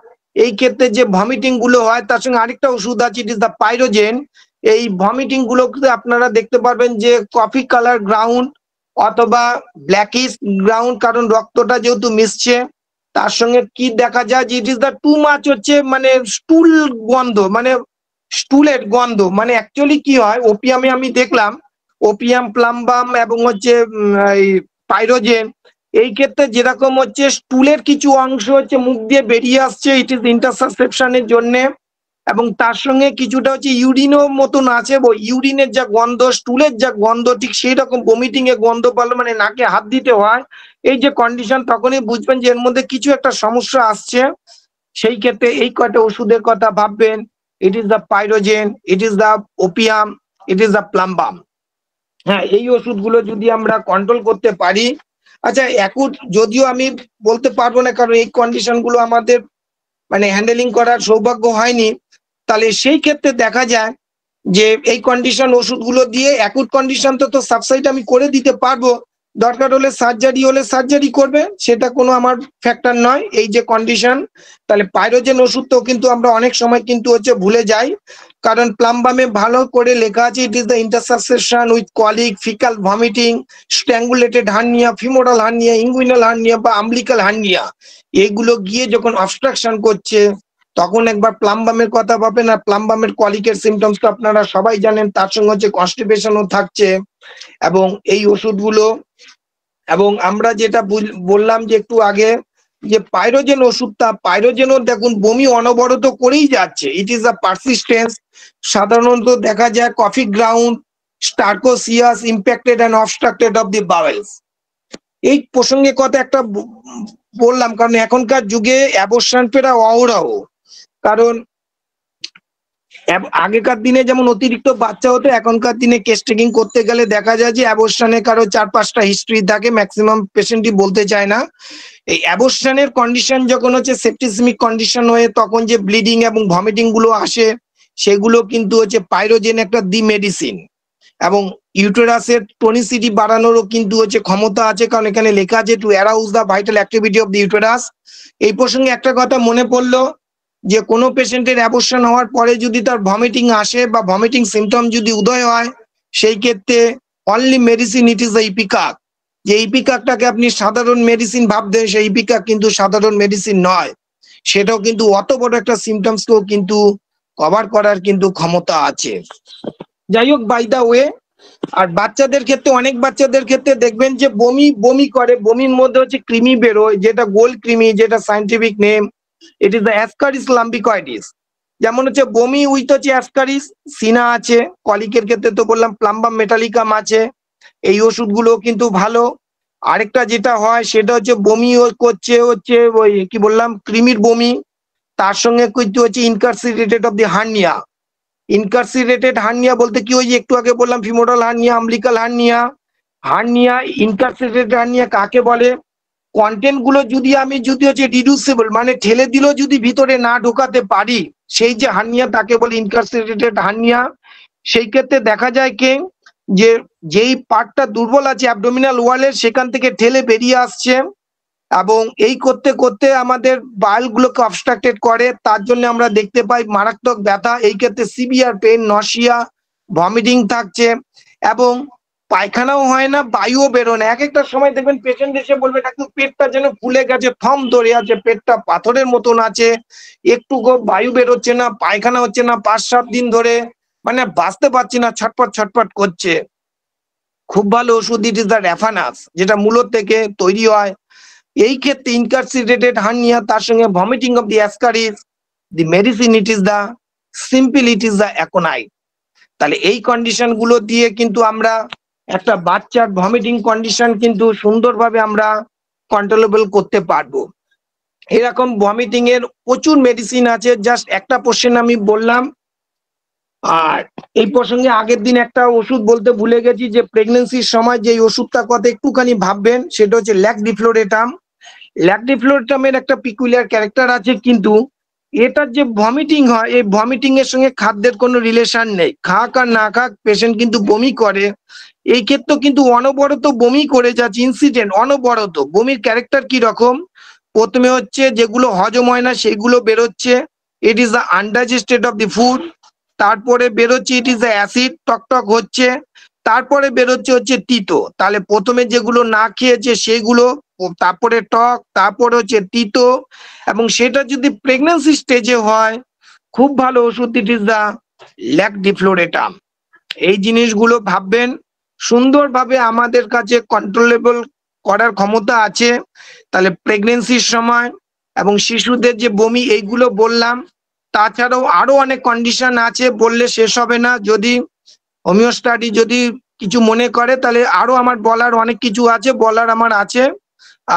এই ক্ষেত্রে যে ভমিটিং গুলো হয়, তার সঙ্গে আরেকটা ওষুধ আছে, ইট ইজ দ্য পাইরোজেন। এই ভমিটিং গুলোকে আপনারা দেখতে পারবেন যে কফি কালার গ্রাউন্ড অথবা ব্ল্যাকিশ গ্রাউন্ড, কারণ রক্তটা যেহেতু মিশছে। তার সঙ্গে কি দেখা যায় যে ইট ইজ দ্য টু মাচ হচ্ছে মানে স্টুল গন্ধ, মানে স্টুলের গন্ধ, মানে অ্যাকচুয়ালি কি হয় ওপিয়ামে আমি দেখলাম, ওপিয়াম, প্লাম্বাম এবং হচ্ছে এই পাইরোজেন, এই ক্ষেত্রে যেরকম হচ্ছে স্টুলের কিছু অংশ হচ্ছে মুখ দিয়ে বেরিয়ে আসছে, ইট ইজ ইন্টারসাবসেপশনের জন্য, এবং তার সঙ্গে কিছুটা হচ্ছে ইউরিনও মতন আছে, ইউরিনের যা গন্ধ, স্টুলের যা গন্ধ, ঠিক সেই রকম ভমিটিং এর গন্ধ পারলে মানে নাকে হাত দিতে হয়। এই যে কন্ডিশন, তখনই বুঝবেন যে এর মধ্যে কিছু একটা সমস্যা আসছে। সেই ক্ষেত্রে এই কয়টা ওষুধের কথা ভাববেন, ইট is the pyrogen, it is the opium, it is the plumbum. হ্যাঁ, এই ওষুধগুলো যদি আমরা কন্ট্রোল করতে পারি। আচ্ছা, এখন যদিও আমি বলতে পারবো না, কারণ এই কন্ডিশন গুলো আমাদের মানে হ্যান্ডেলিং করার সৌভাগ্য হয়নি। তাহলে সেই ক্ষেত্রে দেখা যায় যে এই কন্ডিশন ওষুধগুলো দিয়ে অ্যাকুট কন্ডিশন তো সাবসাইড আমি করে দিতে পারবো, দরকার হলে সার্জারি করবে, সেটা কোনো আমার ফ্যাক্টর নয়। এই যে কন্ডিশন, তাহলে পাইরোজেন ওষুধ তো কিন্তু আমরা অনেক সময় কিন্তু ভুলে যাই, কারণ প্লাম্বামে ভালো করে লেখা আছে it is the intussusception with colic, faecal vomiting, strangulated hernia, femoral hernia, inguinal hernia বা আম্বলিকাল হার্নিয়া, এগুলো গিয়ে যখন অবস্ট্রাকশন করছে তখন একবার প্লাম্বামের কথা ভাবেন। আর প্লাম্বামের কলিকের সিমটমস তো আপনারা সবাই জানেন, তার সঙ্গে কনস্টিপেশনও থাকছে। এবং এই ওষুধগুলো, এবং আমরা যেটা বললাম যে একটু আগে, যে পাইরোজেন ওষুধটা, পাইরোজেনও দেখুন বমি অনবরত করেই যাচ্ছে, ইট ইজ আ পারসিস্টেন্স। সাধারণত দেখা যায় coffee ground, stercoraceous, impacted and obstructed of the bowels. এই প্রসঙ্গে কথা একটা বললাম, কারণ এখনকার যুগে অ্যাবর্শন ফেরা অহরহ। কারণ আগেকার দিনে যেমন অতিরিক্ত বাচ্চা হতো, এখনকার দিনে কেস টেকিং করতে গেলে দেখা যায় যে অ্যাবর্শনে কারো 4-5টা হিস্ট্রি থাকে, ম্যাক্সিমাম পেশেন্টই বলতে চায় না। এই অ্যাবর্শনের কন্ডিশন যখন সেপ্টিসিমিক কন্ডিশন হয়ে তখন যে ব্লিডিং এবং ভমিটিং গুলো আসে, সেগুলো কিন্তু পাইরোজেন একটা দি মেডিসিন। এবং ইউটেরাসের টনিসিটি বাড়ানোরও কিন্তু ক্ষমতা আছে, কারণ এখানে লেখা আছে to arouse the vital activity of the uterus. এই প্রসঙ্গে একটা কথা মনে পড়লো, যে কোনো পেশেন্টের অ্যাবর্শন হওয়ার পরে যদি তার ভমিটিং আসে বা ভমিটিং সিমটম যদি উদয় হয়, সেই ক্ষেত্রে only medicine it is the ipecac. যে ইপিকাকটাকে আপনি সাধারণ মেডিসিন ভাবতেন, সেই ইপিকাক কিন্তু সাধারণ মেডিসিন নয়, সেটাও কিন্তু অত বড় একটা সিমটমসকেও কিন্তু কভার করার কিন্তু ক্ষমতা আছে। যাই হোক, বাই দা ওয়ে, আর বাচ্চাদের ক্ষেত্রে, অনেক বাচ্চাদের ক্ষেত্রে দেখবেন যে বমি বমি করে, বমির মধ্যে কৃমি বেরোয়, যেটা গোল কৃমি, যেটা scientific name it is the ascaris lumbricoides. যেমন বমি উইথ অ্যাসকারিস সিনা আছে, কলিকের ক্ষেত্রে তো বললাম প্লাম্বাম মেটালিকাম আছে, এই ওষুধগুলো কিন্তু ভালো। আরেকটা যেটা হয় সেটা বমি করছে ওই কি বললাম কৃমির বমি, তার সঙ্গে কিন্তু incarcerated of the hernia. Incarcerated hernia বলতে কি, ওই যে একটু আগে বললাম femoral hernia, umbilical hernia. Hernia, incarcerated hernia কাকে বলে, কন্টেন্ট গুলো যদি আমি রিডিউসেবল মানে ঠেলে দিলেও যদি ভিতরে না ঢোকাতে পারি, সেই যে হার্নিয়া তাকে বলে ইনকার্সিরেটেড হার্নিয়া। সেই ক্ষেত্রে দেখা যায় কি, যে যেই পার্টটা দুর্বল আছে অ্যাবডোমিনাল ওয়ালের, সেখান থেকে ঠেলে বেরিয়ে আসছে, এবং এই করতে করতে আমাদের বায়োলগুলোকে অবস্ট্রাক্টেড করে। তার জন্য আমরা দেখতে পাই মারাত্মক ব্যথা, এই ক্ষেত্রে সিভিয়ার পেন, নসিয়া, ভমিটিং থাকছে, এবং পায়খানাও হয় না, বায়ুও বেরোয় না। এক একটা সময় দেখবেন পেশেন্ট এসে বলবে ডাক্তার পেটটা যেন ফুলে গেছে, থম ধরে আছে, পেটটা পাথরের মতন আছে, একটু বায়ু বেরোচ্ছে না, পায়খানা হচ্ছে না 5-7 দিন ধরে, মানে বাঁচতে পারছি না, ছটপট ছটপট করছে। খুব ভালো ওষুধ ইট ইজ দ্য রেফানাস, যেটা মূলত থেকে তৈরি হয়। এই ক্ষেত্রে ইনকার্সিরেটেড হার্নিয়া, তার সঙ্গে vomiting of the ascaris, the medicine it is the simple, it is the aconite. তাহলে এই কন্ডিশন গুলো দিয়ে কিন্তু আমরা একটা বাচ্চার ভমিটিং কন্ডিশন কিন্তু সুন্দরভাবে আমরা কন্ট্রোলেবল করতে পারবো। এরকম ভমিটিং এর প্রচুর মেডিসিন আছে, জাস্ট একটা পোর্শন আমি বললাম। আর এই প্রসঙ্গে আগের দিন একটা ওষুধ বলতে ভুলে গেছি, যে প্রেগনেন্সির সময় যে ওষুধটার কথা একটুখানি ভাববেন, সেটা হচ্ছে ল্যাকডিফ্লোরেটাম। ল্যাকডিফ্লোরেটামের একটা পিকুলিয়ার ক্যারেক্টার আছে, কিন্তু এটার যে ভমিটিং হয়, এই ভমিটিং এর সঙ্গে খাদ্যের কোনো রিলেশন নেই, খাক আর না খাক পেশেন্ট কিন্তু বমি করে। এই ক্ষেত্রে কিন্তু অনবরত বমি করে যাচ্ছে, ইনসিডেন্ট অনবরত। বমির ক্যারেক্টার কি রকম, প্রথমে যেগুলো হজম হয় না সেগুলো বেরোচ্ছে, ইট is the undigested of the food. তারপরে বেরোচ্ছে ইট ইজ দ্য অ্যাসিড, টকটক হচ্ছে। তারপরে বেরোচ্ছে তিতো। তাহলে প্রথমে যেগুলো না খেয়েছে সেগুলো, তারপরে টক, তারপরে তিতো। এবং সেটা যদি প্রেগন্যান্সি স্টেজে হয়, খুব ভালো ওষুধ ইট ইজ দ্য ল্যাকডিফ্লোরেটাম। এই জিনিসগুলো ভাববেন, সুন্দরভাবে আমাদের কাছে কন্ট্রোলেবল করার ক্ষমতা আছে। তাহলে প্রেগনেন্সির সময় এবং শিশুদের যে বমি, এইগুলো বললাম। তাছাড়াও আরো অনেক কন্ডিশন আছে, বললে শেষ হবে না। যদি হোমিও স্টাডি যদি কিছু মনে করে, তাহলে আরো আমার বলার অনেক কিছু আছে, বলার আমার আছে।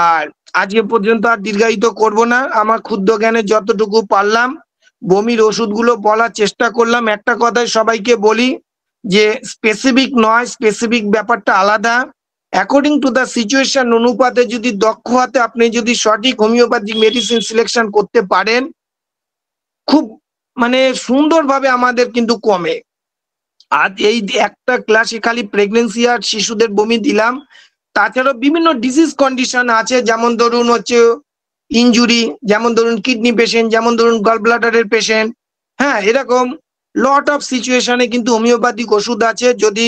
আর আজকে পর্যন্ত আর দীর্ঘায়িত করব না, আমার ক্ষুদ্র জ্ঞানে যতটুকু পারলাম বমির ওষুধগুলো বলার চেষ্টা করলাম। একটা কথাই সবাইকে বলি, যে স্পেসিফিক নয়, স্পেসিফিক ব্যাপারটা আলাদা। অ্যাকর্ডিং টু দ্য সিচুয়েশন অনুপাতে যদি দক্ষ হাতে আপনি যদি সঠিক হোমিওপ্যাথিক মেডিসিন সিলেকশন করতে পারেন, খুব মানে সুন্দরভাবে আমাদের কিন্তু কমে। আজ এই একটা ক্লাসে খালি প্রেগনেন্সি আর শিশুদের বমি দিলাম, তাছাড়াও বিভিন্ন ডিজিজ কন্ডিশন আছে, যেমন ধরুন হচ্ছে ইনজুরি, যেমন ধরুন কিডনি পেশেন্ট, যেমন ধরুন গল ব্লাডারের পেশেন্ট। হ্যাঁ, এরকম লট অফ সিচুয়েশনে কিন্তু হোমিওপ্যাথিক ওষুধ আছে। যদি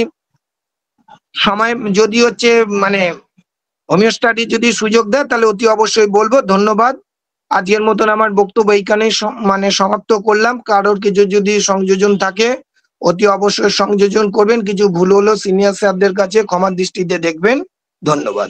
সময় যদি হচ্ছে মানে হোমিও স্টাডি যদি সুযোগ দেয় তাহলে অতি অবশ্যই বলবো। ধন্যবাদ। আজকের মতন আমার বক্তব্য এইখানেই মানে সমাপ্ত করলাম। কারোর কিছু যদি সংযোজন থাকে অতি অবশ্যই সংযোজন করবেন। কিছু ভুল হলো সিনিয়র স্যারদের কাছে ক্ষমার দৃষ্টিতে দেখবেন। ধন্যবাদ।